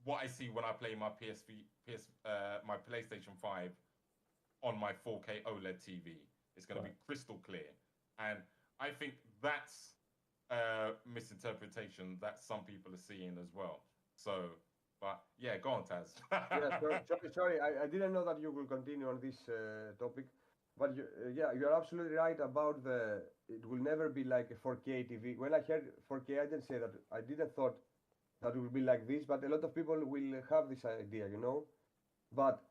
what I see when I play my my PlayStation 5 on my 4K OLED TV. It's going to be crystal clear. And I think that's a misinterpretation that some people are seeing as well. So, but yeah, go on, Taz. Sorry, I didn't know that you will continue on this topic. But you're absolutely right about it will never be like a 4K TV. When I heard 4K, I didn't say that. I didn't thought that it would be like this, but a lot of people will have this idea, But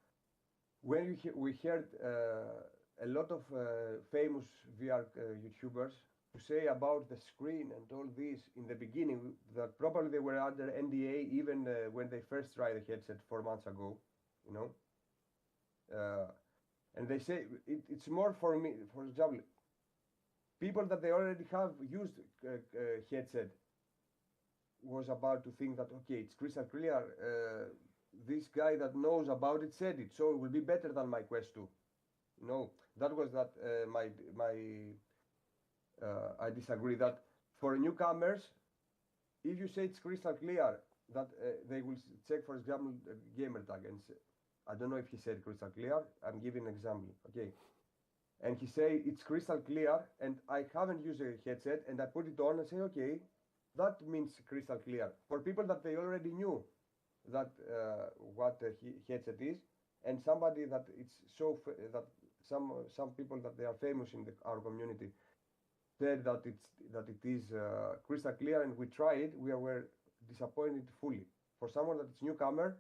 when we heard a lot of famous VR YouTubers to say about the screen and all this in the beginning, that probably they were under NDA even when they first tried the headset 4 months ago, and they say it's more for me, for example, people that they already have used headset was about to think that, okay, it's crystal clear. This guy that knows about it said it, so it will be better than my Quest 2. That was not I disagree that for newcomers, if you say it's crystal clear, that they will check, for example, gamer tag and say, I don't know if he said crystal clear. I'm giving an example, okay? And he say it's crystal clear, and I haven't used a headset, and I put it on and say, okay, that means crystal clear. For people that they already knew that what the headset is, and somebody that it's that some people that they are famous in our community said that it is crystal clear, and we try it, we were disappointed fully. For someone that is newcomer,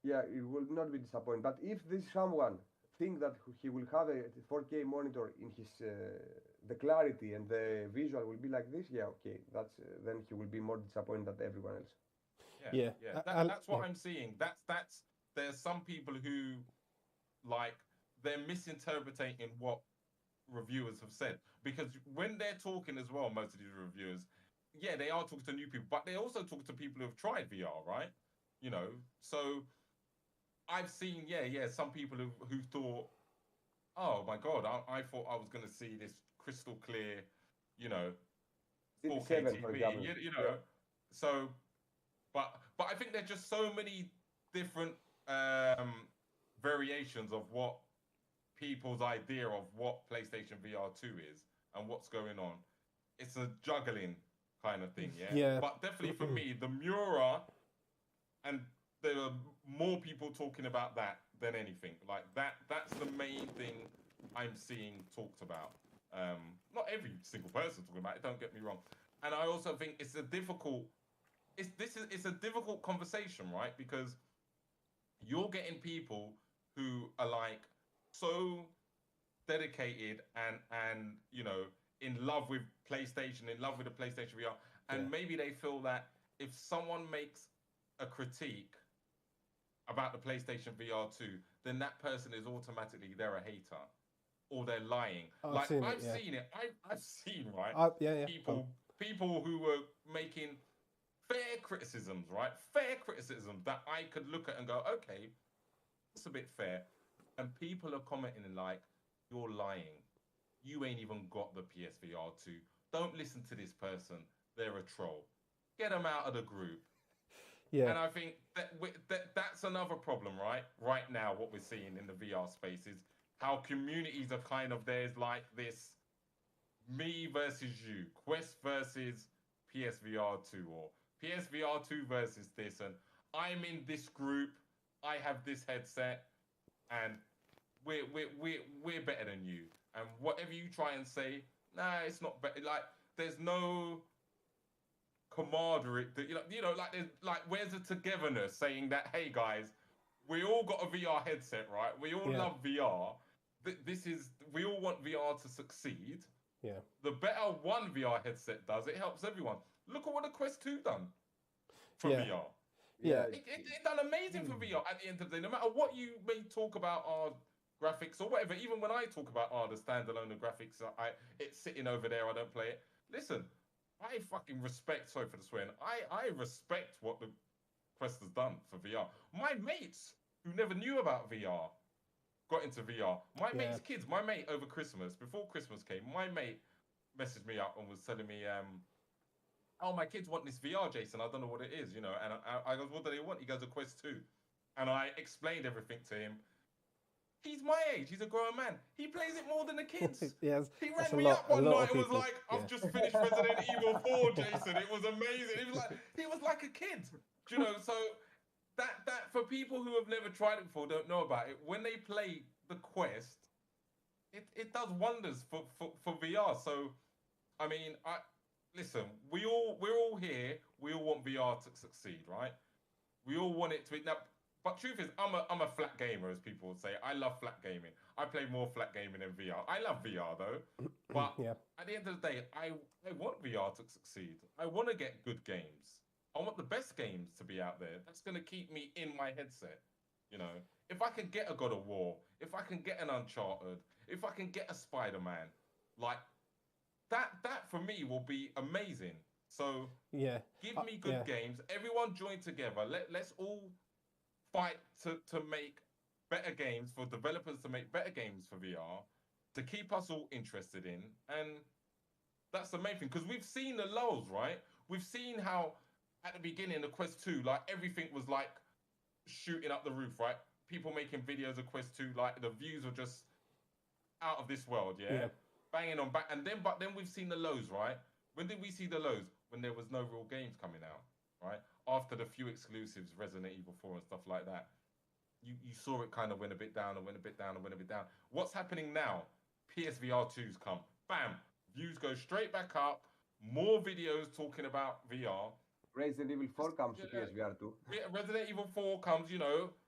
yeah, it will not be disappointed. But if this someone think that he will have a 4K monitor in his the clarity and the visual will be like this, yeah, okay, that's then he will be more disappointed than everyone else. Yeah, yeah. That's what I'm seeing. That's. There's some people who, like, they're misinterpreting what reviewers have said, because when they're talking as well, most of these reviewers, yeah, they are talking to new people, but they also talk to people who have tried VR, right? You know, so I've seen, some people who thought, oh my god, I thought I was going to see this crystal clear, you know, 4K 7, for TV, example. you know, so. But I think there's just so many different variations of what people's idea of what PlayStation VR2 is and what's going on. It's a juggling kind of thing, yeah? Yeah. But definitely for me, the Mura, and there are more people talking about that than anything. Like that's the main thing I'm seeing talked about. Not every single person talking about it, don't get me wrong. And I also think it's a difficult conversation, right? Because you're getting people who are like so dedicated and you know, in love with PlayStation, in love with the PlayStation VR, and maybe they feel that if someone makes a critique about the PlayStation VR2, then that person is automatically they're a hater or they're lying. I've seen it. I've seen, right? People who were making fair criticisms, right? Fair criticism that I could look at and go, okay, it's a bit fair. And people are commenting like, you're lying. You ain't even got the PSVR2. Don't listen to this person. They're a troll. Get them out of the group. Yeah. And I think that's another problem, right? Right now, what we're seeing in the VR space is how communities are kind of, there's like this me versus you, Quest versus PSVR2, or PSVR2 versus this, and I'm in this group, I have this headset, and we're better than you. And whatever you try and say, nah, it's not better. Like, there's no camaraderie. Like there's like, where's the togetherness saying that, hey guys, we all got a VR headset, right? We all love VR. We all want VR to succeed. Yeah. The better one VR headset does, it helps everyone. Look at what the Quest 2 done for VR. Yeah. It done amazing for VR at the end of the day. No matter what you may talk about our graphics or whatever, even when I talk about the standalone graphics, it's sitting over there, I don't play it. Listen, I fucking respect, sorry for the swearing, I respect what the Quest has done for VR. My mates who never knew about VR got into VR. My mate's kids, my mate over Christmas, before Christmas came, my mate messaged me up and was telling me, oh, my kids want this VR, Jason. I don't know what it is, you know. And I goes, what do they want? He goes, a Quest 2. And I explained everything to him. He's my age. He's a grown man. He plays it more than the kids. Yes, he rang me up one night and was like, I've just finished Resident Evil 4, Jason. It was amazing. He was like a kid, you know. So that for people who have never tried it before, don't know about it, when they play the Quest, it does wonders for VR. So, I mean, listen, we're all here. We all want VR to succeed, right? We all want it to be. Now, but truth is, I'm a flat gamer, as people would say. I love flat gaming. I play more flat gaming than VR. I love VR though, but at the end of the day, I want VR to succeed. I want to get good games. I want the best games to be out there. That's going to keep me in my headset. You know, if I can get a God of War, if I can get an Uncharted, if I can get a Spider-Man, like that for me will be amazing. So give me good games. Everyone join together. Let's all fight to make better games, for developers to make better games for VR, to keep us all interested in. And that's the main thing, because we've seen the lows, right? We've seen how at the beginning of Quest 2, like everything was like shooting up the roof, right? People making videos of Quest 2, like the views were just out of this world, banging on back. But then we've seen the lows, right? When did we see the lows? When there was no real games coming out, right? After the few exclusives, Resident Evil 4 and stuff like that, you saw it kind of went a bit down and went a bit down and went a bit down. What's happening now? PSVR2's come. Bam! Views go straight back up. More videos talking about VR. Resident Evil 4 comes to PSVR 2. Resident Evil 4 comes,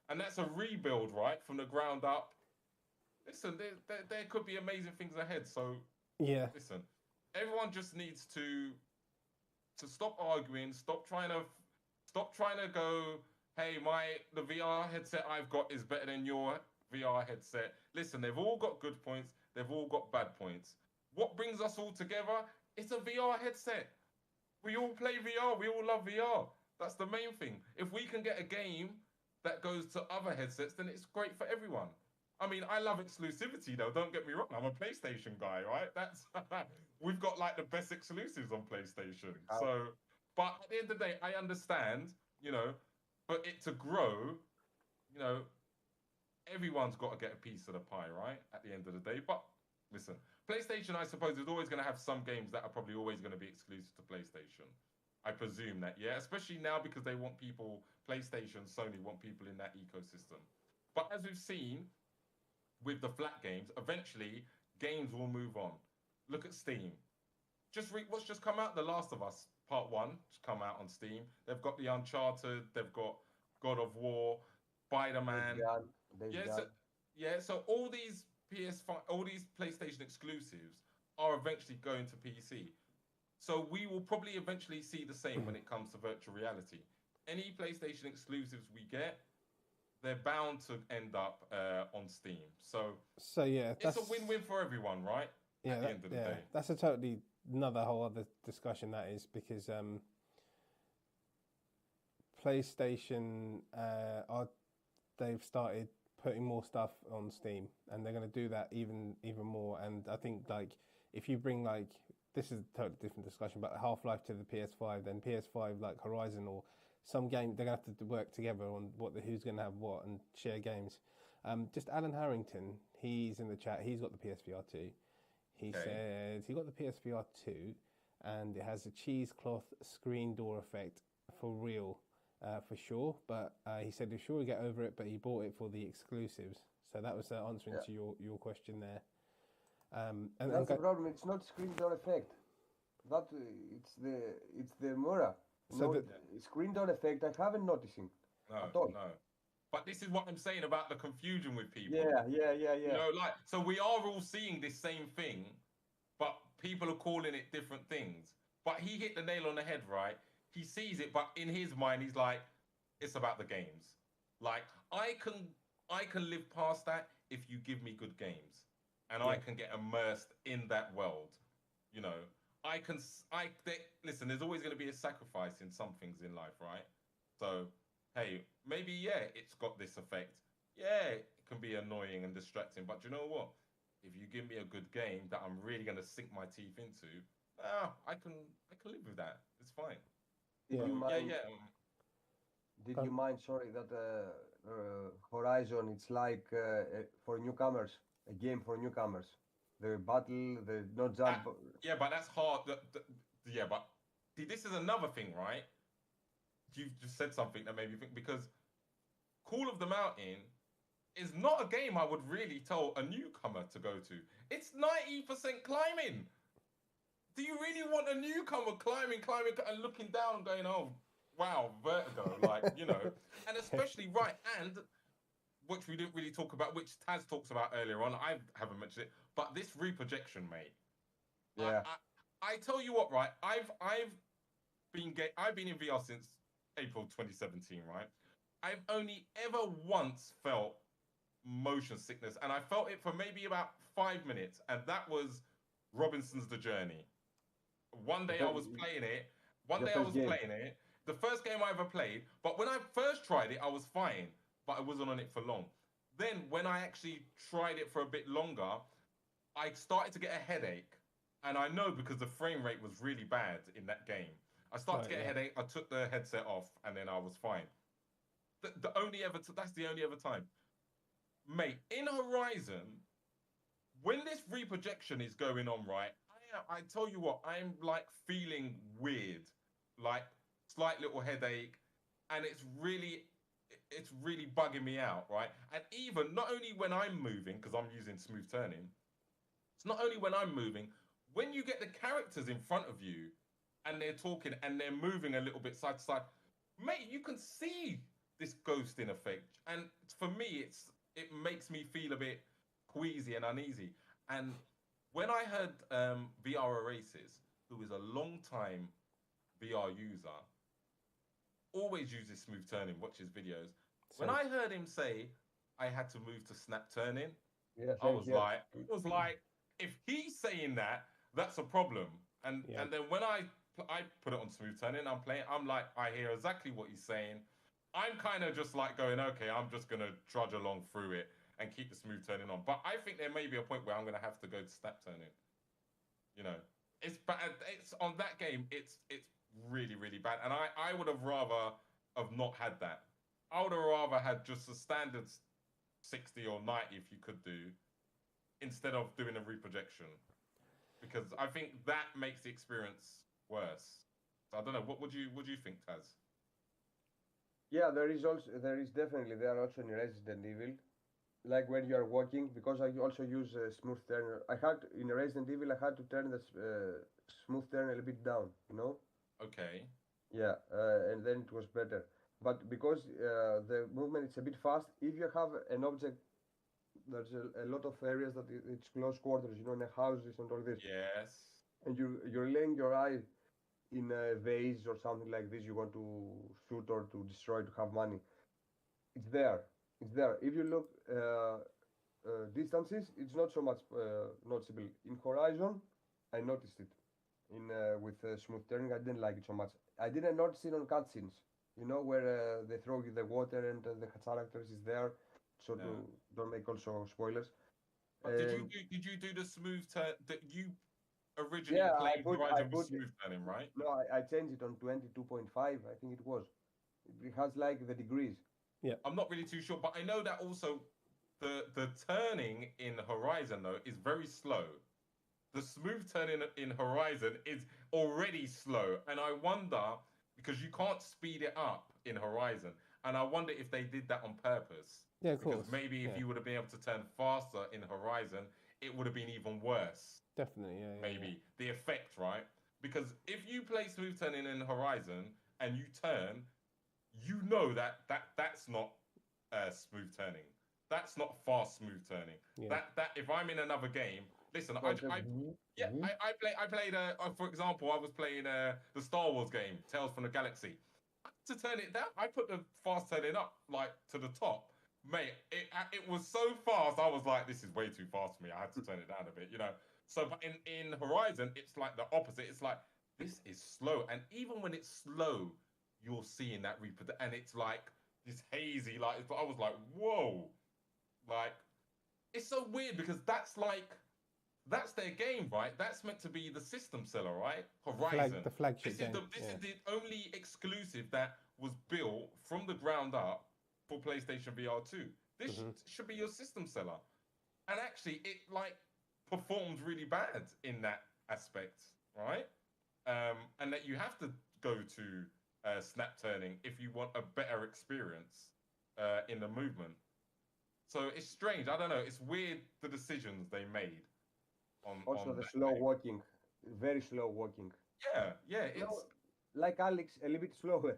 and that's a rebuild, right, from the ground up. Listen, there could be amazing things ahead. So, listen, everyone just needs to stop arguing, stop trying to go, hey, the VR headset I've got is better than your VR headset. Listen, they've all got good points, they've all got bad points. What brings us all together? It's a VR headset. We all play VR, we all love VR. That's the main thing. If we can get a game that goes to other headsets, then it's great for everyone. I mean, I love exclusivity though, don't get me wrong. I'm a PlayStation guy, right? We've got like the best exclusives on PlayStation. So, but at the end of the day, I understand, for it to grow, everyone's got to get a piece of the pie, right? At the end of the day. But listen, PlayStation, I suppose, is always going to have some games that are probably always going to be exclusive to PlayStation. I presume that, yeah? Especially now because they want people, PlayStation, Sony want people in that ecosystem. But as we've seen with the flat games, eventually games will move on. Look at Steam. What's just come out? The Last of Us Part 1 just come out on Steam. They've got the Uncharted, they've got God of War, Spider-Man. So all these PS5, all these PlayStation exclusives are eventually going to PC. So we will probably eventually see the same when it comes to virtual reality. Any PlayStation exclusives we get, they're bound to end up on Steam. So yeah, it's a win-win for everyone, right? Yeah, at the end of the day. That's a totally another whole other discussion, that is, because PlayStation they've started putting more stuff on Steam, and they're going to do that even more. And I think, like, if you bring, like, this is a totally different discussion, but Half-Life to the PS5, then PS5, like Horizon or some game, they're going to have to work together on who's going to have what and share games. Just Alan Harrington, he's in the chat, he's got the PSVR2. He said he got the PSVR2 and it has a cheesecloth screen door effect for real, for sure. But he said he's sure he'll get over it, but he bought it for the exclusives. So that was answering to your question there. And that's the problem. It's not screen door effect. It's the Mura. So screen door effect, I haven't noticing at all. No. But this is what I'm saying about the confusion with people. Yeah. So we are all seeing this same thing, but people are calling it different things. But he hit the nail on the head, right? He sees it, but in his mind, he's like, it's about the games. Like, I can live past that if you give me good games, and I can get immersed in that world. Listen, there's always going to be a sacrifice in some things in life, right? So, hey, maybe, it's got this effect. Yeah, it can be annoying and distracting, but you know what? If you give me a good game that I'm really going to sink my teeth into, I can live with that. It's fine. Did you mind, sorry, that Horizon, it's like for newcomers, a game for newcomers. The battle, the no jump. But that's hard. But see, this is another thing, right? You've just said something that made me think, because Call of the Mountain is not a game I would really tell a newcomer to go to. It's 90% climbing. Do you really want a newcomer climbing and looking down and going, oh, wow, vertigo, and especially, and which we didn't really talk about, which Taz talks about earlier on, I haven't mentioned it, but this reprojection, mate. Yeah. I tell you what, right, I've been in VR since April 2017, right? I've only ever once felt motion sickness, and I felt it for maybe about 5 minutes, and that was Robinson's The Journey. One day I was playing it. The first game I ever played, but when I first tried it, I was fine, but I wasn't on it for long. Then when I actually tried it for a bit longer, I started to get a headache. And I know because the frame rate was really bad in that game. I started to get a headache. I took the headset off, and then I was fine. That's the only other time. Mate, in Horizon, when this reprojection is going on, right, I tell you what, I'm like feeling weird, like slight little headache, and it's really bugging me out, right? And even not only when I'm moving, because I'm using smooth turning, it's not only when I'm moving, when you get the characters in front of you, and they're talking and they're moving a little bit side to side. Mate, you can see this ghosting effect, and for me, it makes me feel a bit queasy and uneasy. And when I heard VR Oasis, who is a long time VR user, always uses smooth turning, watches videos. When I heard him say I had to move to snap turning, Yeah, I was like, if he's saying that, that's a problem. And then when I put it on smooth turning, I'm playing, I'm like, I hear exactly what he's saying. I'm kind of just like going, okay, I'm just gonna trudge along through it and keep the smooth turning on. But I think there may be a point where I'm gonna have to go to snap turning. You know, it's bad. It's on that game. It's really, really bad. And I would have rather have not had that. I would have rather had just a standard 60 or 90 if you could do, instead of doing a reprojection, because I think that makes the experience worse. So I don't know. What do you think, Taz? Yeah, there is definitely also in Resident Evil, like when you are walking, because I also use smooth turn. In Resident Evil I had to turn the smooth turn a little bit down, you know. Okay. Yeah, and then it was better. But because the movement is a bit fast, if you have an object, there's a lot of areas that it's close quarters, you know, in the houses and all this. Yes. And you're laying your eye in a vase or something like this. You want to shoot or to destroy to have money. It's there. It's there. If you look distances, it's not so much noticeable. In Horizon, I noticed it. With smooth turning, I didn't like it so much. I didn't notice it on cutscenes. You know, where they throw you the water and the characters is there, so to don't make also spoilers. But did you do the smooth turn that you originally Yeah, played Horizon with smooth turning, right? No, I changed it on 22.5. I think it was. It has like the degrees. Yeah. I'm not really too sure, but I know that also the turning in Horizon though is very slow. The smooth turning in Horizon is already slow, and I wonder, because you can't speed it up in Horizon, and I wonder if they did that on purpose. Yeah, of course. Because maybe if you would have been able to turn faster in Horizon, it would have been even worse. Definitely, Maybe the effect, right? Because if you play smooth turning in Horizon and you turn, you know that's not smooth turning. That's not fast smooth turning. Yeah. That if I'm in another game, listen, I played for example, I was playing the Star Wars game, Tales from the Galaxy. To turn it down, I put the fast turning up like to the top. Mate, it was so fast. I was like, this is way too fast for me. I had to turn it down a bit, you know. So, but in Horizon, it's like the opposite. It's like, this is slow, and even when it's slow, you're seeing that and it's like this hazy. Like I was like, whoa, like it's so weird because that's their game, right? That's meant to be the system seller, right? Horizon, the flagship game. This is the only exclusive that was built from the ground up for PlayStation VR2. This should be your system seller, and actually, it like performs really bad in that aspect, right? And that you have to go to snap turning if you want a better experience in the movement. So it's strange. I don't know. It's weird the decisions they made. Also, the slow walking, very slow walking. Yeah, it's like Alex, a little bit slower.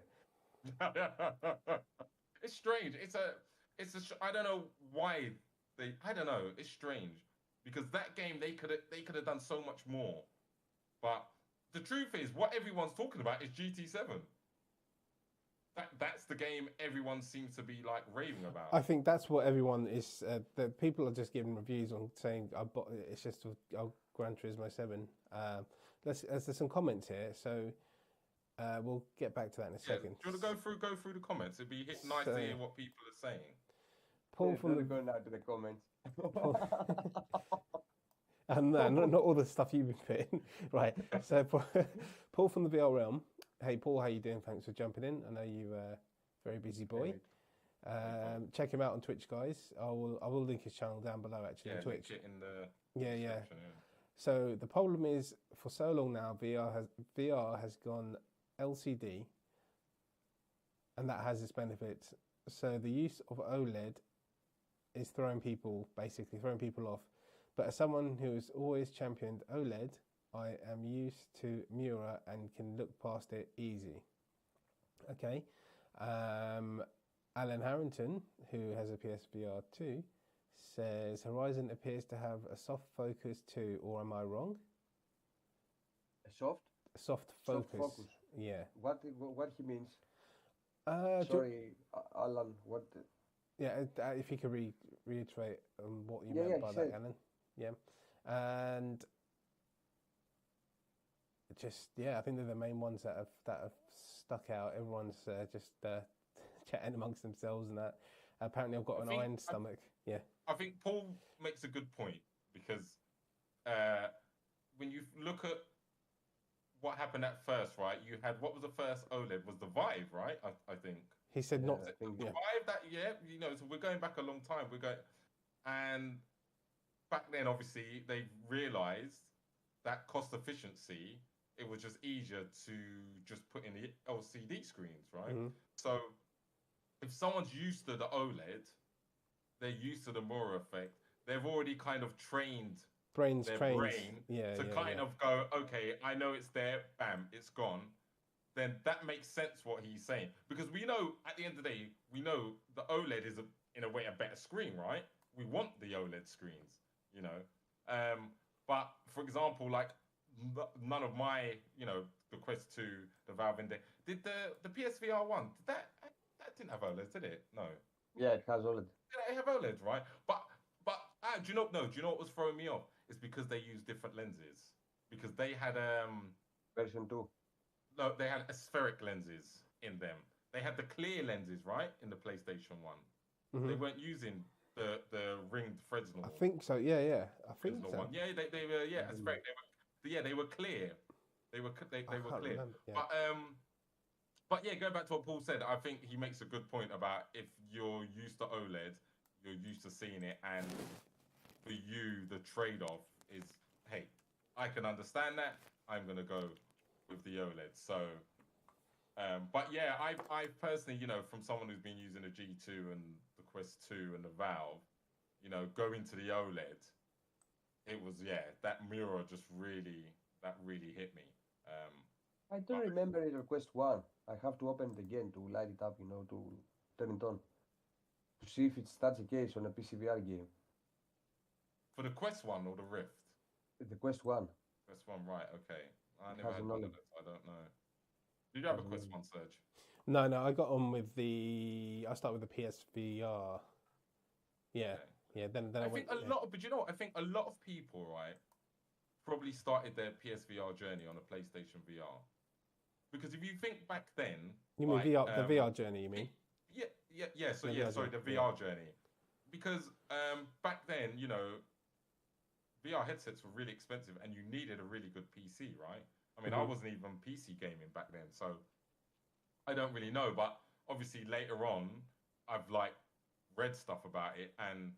It's strange. I don't know why I don't know. It's strange because that game they could have done so much more. But the truth is, what everyone's talking about is GT7. That's the game everyone seems to be like raving about. I think that's what everyone is. The people are just giving reviews on saying it's just Gran Turismo 7. There's some comments here, so we'll get back to that in a second. Do you want to go through the comments? It'd be nice to hear what people are saying. Paul from the going out to the comments. And not all the stuff you've been putting. Right. So Paul from the VR Realm. Hey Paul, how you doing? Thanks for jumping in. I know you very busy boy. Check him out on Twitch, guys. I will link his channel down below actually on Twitch. Link it in the description. So the problem is, for so long now, VR has gone LCD, and that has its benefits. So the use of OLED is throwing people off. But as someone who has always championed OLED, I am used to Mura and can look past it easy. Okay. Alan Harrington, who has a PSVR2, says Horizon appears to have a soft focus too, or am I wrong? A soft? Soft Soft focus. focus. Yeah. What he means? Uh, Sorry, Alan. What? Yeah, if you could reiterate what you Yeah, meant yeah, by he that, said. Alan. Yeah. And just, yeah, I think they're the main ones that have stuck out. Everyone's just chatting amongst themselves and that. Apparently, I've got an iron stomach. Yeah. I think Paul makes a good point because when you look at what happened at first, right? You had what was the first OLED? Was the Vive, right? I think. He said not. The Yeah. Vive that, yeah, you know, so we're going back a long time. And back then, obviously, they realized that cost efficiency, it was just easier to just put in the LCD screens, right? Mm-hmm. So if someone's used to the OLED, they're used to the Mura effect. They've already kind of trained their brain to kind of go, okay, I know it's there, bam, it's gone. Then that makes sense what he's saying. Because we know, at the end of the day, we know the OLED is, in a way, a better screen, right? We want the OLED screens, you know. But, for example, like, none of my, you know, the Quest 2, the Valve Index, did the PSVR 1, that didn't have OLED, did it? No. Yeah, it has OLED. They have OLED, right? But do you know? No, do you know what was throwing me off? It's because they use different lenses. Because they had version 2. No, they had aspheric lenses in them. They had the clear lenses, right, in the PlayStation One. Mm-hmm. They weren't using the ringed Fresnel. I think so. Yeah. I think so. One. Yeah, they were. Yeah, aspheric. They were clear. They were clear. Remember, yeah. But yeah, going back to what Paul said, I think he makes a good point about if you're used to OLED, you're used to seeing it, and for you, the trade-off is, hey, I can understand that. I'm gonna go with the OLED. So, but yeah, I personally, you know, from someone who's been using the G2 and the Quest 2 and the Valve, you know, going to the OLED, it was, yeah, that mirror just really hit me. I don't remember it on Quest 1. I have to open it again to light it up, you know, to turn it on. To see if that's the case on a PCVR game. For the Quest 1 or the Rift? The Quest 1. Quest 1, right, okay. I never had one of those, I don't know. Did you have a Quest 1, Serge? No, I got on with I started with the PSVR. Yeah, okay. Yeah. Then I think but you know what? I think a lot of people, right, probably started their PSVR journey on a PlayStation VR. Because if you think back then, you mean VR, the VR journey? You mean? Yeah. So the VR journey. Because back then, you know, VR headsets were really expensive, and you needed a really good PC, right? I mean, I wasn't even PC gaming back then, so I don't really know. But obviously, later on, I've like read stuff about it, and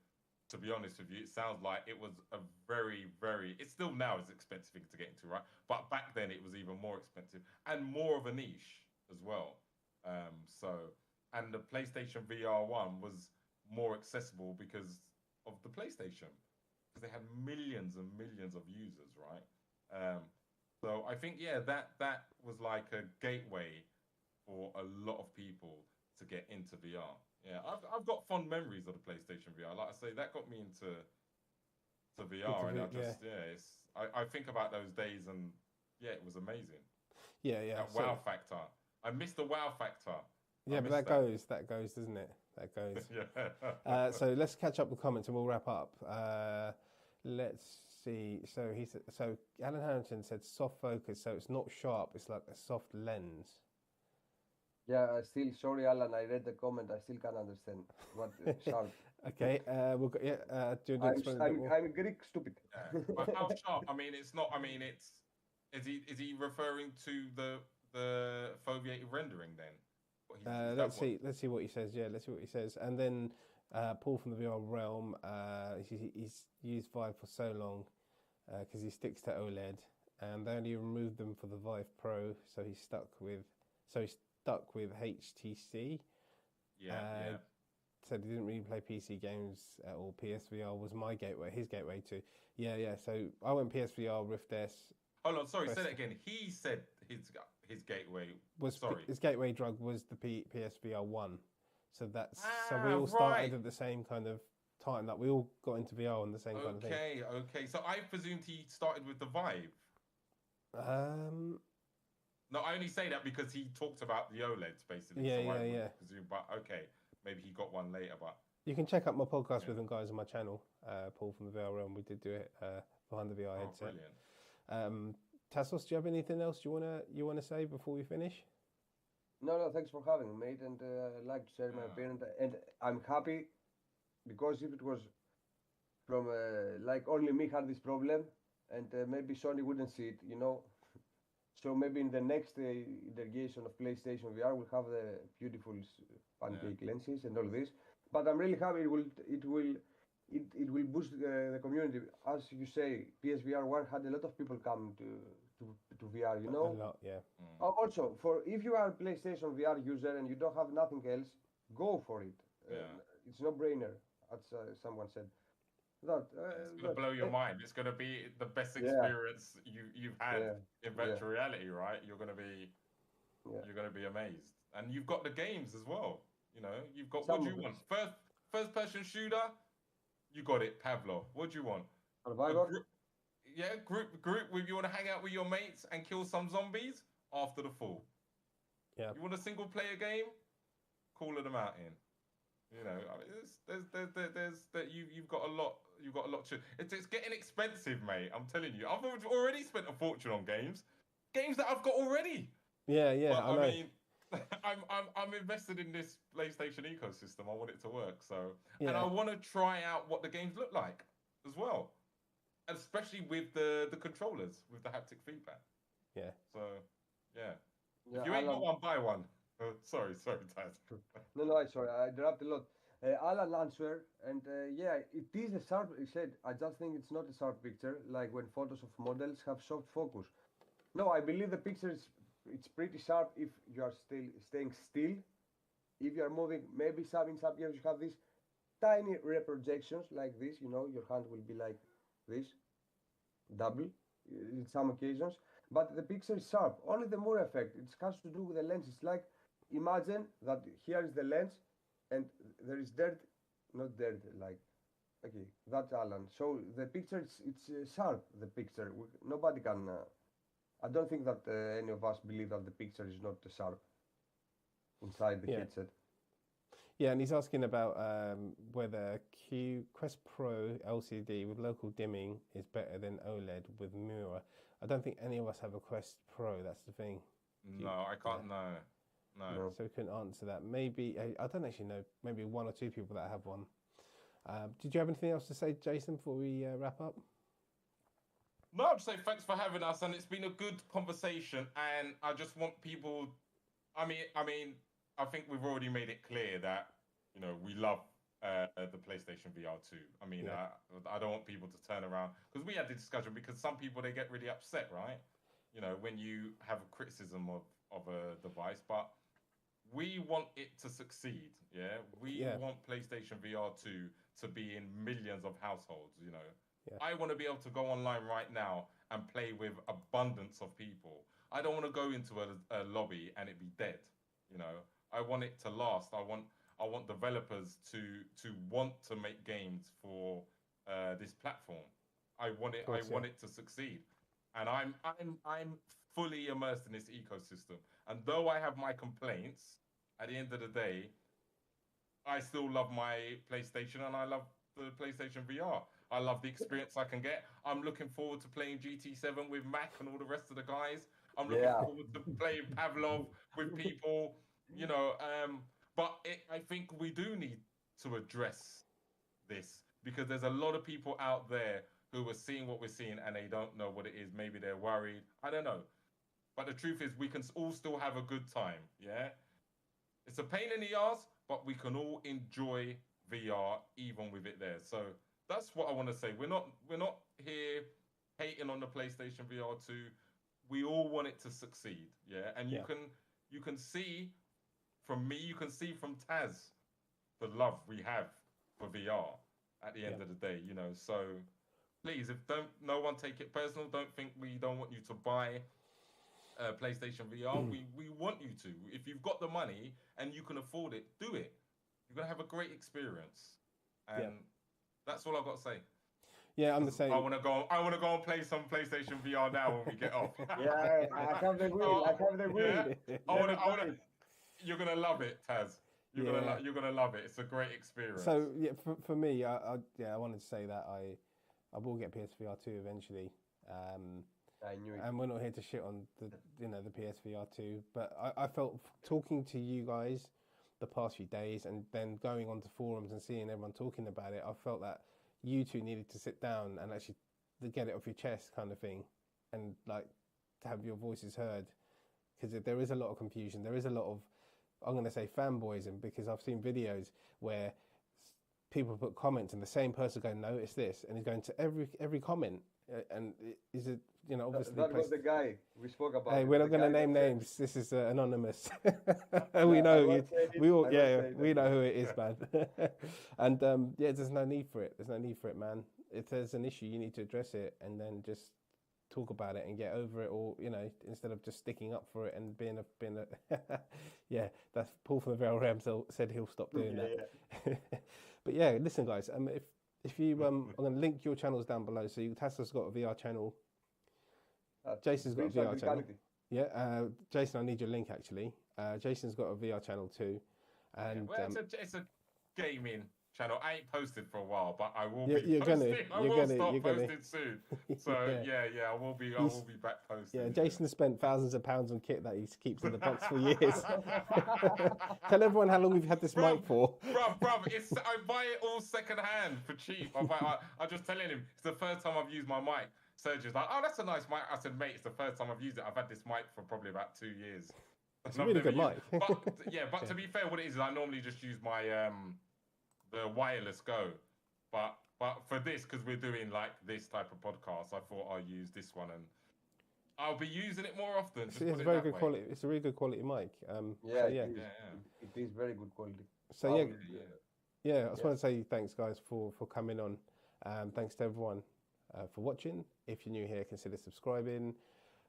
to be honest with you, it sounds like it was a very, very. It still now is expensive thing to get into, right? But back then, it was even more expensive and more of a niche as well. And the PlayStation VR 1 was more accessible because of the PlayStation, because they had millions and millions of users, right? So I think, yeah, that was like a gateway for a lot of people to get into VR. Yeah, I've got fond memories of the PlayStation VR. Like I say, that got me into VR, and I just I think about those days, and yeah, it was amazing. Yeah. That wow factor. I missed the wow factor. Yeah, but that goes, doesn't it? That goes. Yeah. So let's catch up with comments and we'll wrap up. Let's see. So Alan Harrington said soft focus, so it's not sharp. It's like a soft lens. Yeah, sorry, Alan. I read the comment. I still can't understand what sharp. Okay. We'll go. Yeah. Do you want to explain a bit more? I'm Greek, stupid. Yeah. But how sharp? I mean, it's not. I mean, it's. Is he referring to the foveated rendering then? Let's see what he says. Yeah, let's see what he says. And then Paul from the VR Realm, he's used Vive for so long because he sticks to OLED, and they only removed them for the Vive Pro, so he's stuck with HTC. Yeah. So he didn't really play PC games at all. PSVR was my gateway, his gateway too. Yeah. So I went PSVR, Rift S, Hold on, sorry, say Quest that again. He said his gateway. was Sorry. his gateway drug was the PSVR1. So we Ah, all started right. at the same kind of time. Like we all got into VR on the same kind of thing. Okay. So I presumed he started with the Vive. Um, No, I only say that because he talked about the OLEDs basically. yeah, So I yeah, would yeah. presume, but okay, maybe he got one later. But You can check out my podcast yeah. with them guys on my channel, Paul from the VR Realm. We did do it behind the VR Oh, headset. brilliant. Tasos, do you have anything else you wanna say before we finish? No, thanks for having me, mate. And I'd like to share my opinion. And I'm happy because if it was from like only me had this problem, and maybe Sony wouldn't see it, you know. So maybe in the next iteration of PlayStation VR, we'll have the beautiful pancake lenses and all this. But I'm really happy it will boost the community. As you say, PSVR one had a lot of people coming to VR, you A know. lot, yeah. Also, for if you are a PlayStation VR user and you don't have nothing else, go for it. It's no brainer, as someone said. It's gonna blow your mind. It's gonna be the best Yeah, experience you've had yeah, in yeah, virtual reality, right? yeah. You're gonna be amazed, and you've got the games as well. You know, you've got what Some do of you it. want? First person shooter. You got it, Pavlov. What do you want? A Survivor? group, yeah, group. With you want to hang out with your mates and kill some zombies after the fall. Yeah. You want a single player game? Call of the Mountain. You know, I mean, there's that you've got a lot. You've got a lot to. It's getting expensive, mate. I'm telling you. I've already spent a fortune on games that I've got already. Yeah, But I I know. mean, I'm invested in this PlayStation ecosystem. I want it to work. So, and I Yeah. want to try out what the games look like as well, especially with the controllers with the haptic feedback. Yeah. So, yeah. If Yeah, you ain't got Alan. one, buy one. Sorry, Taz. No, sorry, I interrupted a lot. Alan answered, and yeah, it is a sharp. He said, I just think it's not a sharp picture, like when photos of models have soft focus. No, I believe the picture is it's pretty sharp if you are still staying still. If you are moving, maybe in some games you have these tiny reprojections like this. You know, your hand will be like this, double in some occasions. But the picture is sharp. Only the Moore effect. It has to do with the lens. It's like imagine that here is the lens, and there is dirt, not dirt like. Okay, that's Alan. So the picture it's sharp. The picture nobody can. I don't think that any of us believe that the picture is not sharp inside the Yeah. headset. Yeah, and he's asking about whether Quest Pro LCD with local dimming is better than OLED with Mura. I don't think any of us have a Quest Pro. That's the thing. No, I can't. No. No. So we couldn't answer that. Maybe I don't actually know. Maybe one or two people that have one. Did you have anything else to say, Jason, before we wrap up? No, I'd say thanks for having us, and it's been a good conversation. And I just want people. I think we've already made it clear that we love the PlayStation VR2. I mean, Yeah. I don't want people to turn around because we had the discussion because some people they get really upset, right? When you have a criticism of a device, but we want it to succeed. Yeah, we want PlayStation VR2 to be in millions of households. Yeah. I want to be able to go online right now and play with abundance of people. I don't want to go into a lobby and it be dead. I want it to last. I want developers to want to make games for this platform. I want it to succeed, and I'm fully immersed in this ecosystem. And though I have my complaints, at the end of the day, I still love my PlayStation and I love the PlayStation VR. I love the experience I can get. I'm looking forward to playing GT7 with Mac and all the rest of the guys. I'm looking forward to playing Pavlov with people, but I think we do need to address this because there's a lot of people out there who are seeing what we're seeing and they don't know what it is. Maybe they're worried. I don't know. But the truth is we can all still have a good time, yeah? It's a pain in the ass, but we can all enjoy VR even with it there. So that's what I want to say. We're not here hating on the PlayStation VR2. We all want it to succeed, yeah? And you can see from me, you can see from Taz the love we have for VR at the end of the day, So please, if no one take it personal. Don't think we don't want you to buy PlayStation VR. We want you to. If you've got the money and you can afford it, do it. You're gonna have a great experience, and that's all I've got to say. Yeah, I'm the same. I want to go and play some PlayStation VR now when we get off. Yeah, I have the will. I have the will. Yeah? I wanna. You're gonna love it, Taz. You're gonna love it. It's a great experience. So yeah, for me, I wanted to say that I will get PSVR2 eventually. I knew it. And we're not here to shit on the PSVR2, but I felt talking to you guys the past few days and then going onto forums and seeing everyone talking about it, I felt that you two needed to sit down and actually get it off your chest, kind of thing, and like to have your voices heard, because there is a lot of confusion. There is a lot of, I'm going to say, fanboyism, because I've seen videos where people put comments and the same person going, no, it's this, and he's going to every comment, and is it, obviously that was the guy we spoke about. Hey, we're not going to name names. This is anonymous. We know we all we know who it is, man. And there's no need for it. There's no need for it, man. If there's an issue, you need to address it and then just talk about it and get over it, or instead of just sticking up for it and being a yeah. That's Paul from the Veil Ram said he'll stop doing that. But yeah, listen, guys. If you I'm going to link your channels down below. So Tasos got a VR channel. Jason's got a VR channel. Yeah, Jason, I need your link actually. Jason's got a VR channel too, and it's a gaming channel. I ain't posted for a while, but I will be you're posting. I will start posting gonna. soon. So I will be back posting. Yeah, Jason spent thousands of pounds on kit that he keeps in the box for years. Tell everyone how long we've had this mic for. Bruv, I buy it all second hand for cheap. I'm just telling him it's the first time I've used my mic. Sergio's like, oh, that's a nice mic. I said, mate, it's the first time I've used it. I've had this mic for probably about 2 years. It's a really good mic. But to be fair, what it is I normally just use my the wireless Go. But for this, because we're doing like this type of podcast, I thought I'll use this one, and I'll be using it more often. It's very good quality. It's a really good quality mic. It is very good quality. So I just want to say thanks, guys, for coming on. Thanks to everyone for watching. If you're new here, consider subscribing.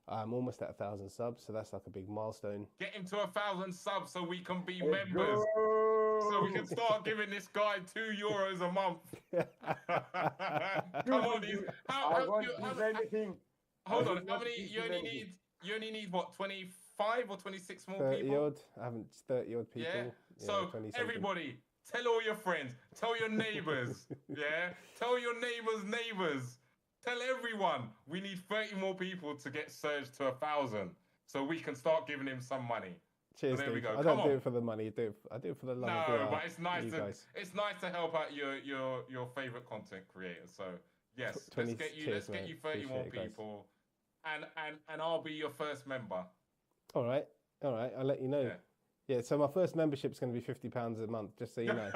I'm almost at 1,000 subs, so that's like a big milestone. Get him to 1,000 subs so we can be members. So we can start giving this guy €2 a month. Come on, hold on. How many? You only need what? 25 or 26 more 30 people? odd. I haven't 30 odd people. Yeah. So everybody, tell all your friends. Tell your neighbours. Tell your neighbours. Tell everyone we need 30 more people to get Serge to 1,000, so we can start giving him some money. Cheers, so there we go. I don't do it for the money. I do it for the love of VR. No, but it's nice to help out your favourite content creators. So yes, let's get you 30 more people, and I'll be your first member. All right. I'll let you know. Yeah, so my first membership's going to be £50 a month, just so you know.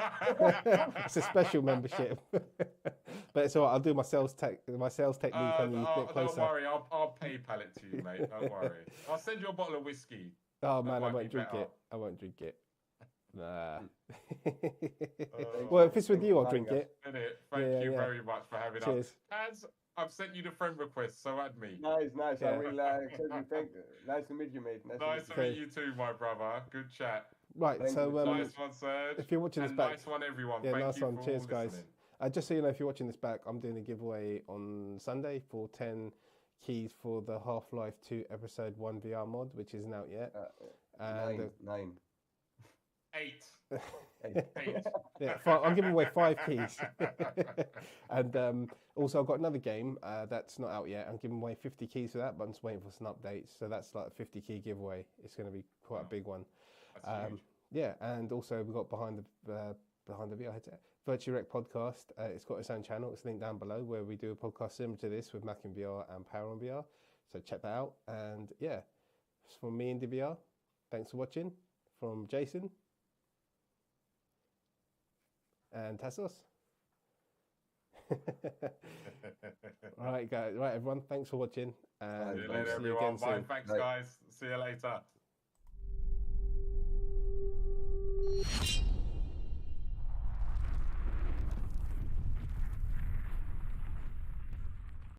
It's a special membership. But it's all right, I'll do my sales technique when you get closer. Don't worry, I'll PayPal it to you, mate. Don't worry. I'll send you a bottle of whiskey. Oh, man, I won't drink it. I won't drink it. Nah. Well, if it's with you, I'll drink it. Thank you very much for having us. As I've sent you the friend request, so add me. Nice. I will thank you. Nice to meet you, mate. Nice to meet you too, my brother. Good chat. Right, so nice one, Serge. If you're watching this back, nice one, everyone. Yeah, thank nice you one. For Cheers, all guys. listening. Just so you know, if you're watching this back, I'm doing a giveaway on Sunday for 10 keys for the Half-Life 2 Episode 1 VR mod, which isn't out yet. 9. 8. Yeah, I'm giving away 5 keys. And also I've got another game that's not out yet. I'm giving away 50 keys for that, but I'm just waiting for some updates. So that's like a 50 key giveaway. It's going to be quite a big one. That's huge. Yeah, and also we've got Behind the VR headset, Virtue Rec podcast. It's got its own channel. It's linked down below, where we do a podcast similar to this with Mac in VR and Power on VR. So check that out. And yeah, it's from me, IndieVR. Thanks for watching. From Jason and Tasos. Right, guys. Right, everyone. Thanks for watching. And see you later, everyone. Bye. Thanks, guys. See you later.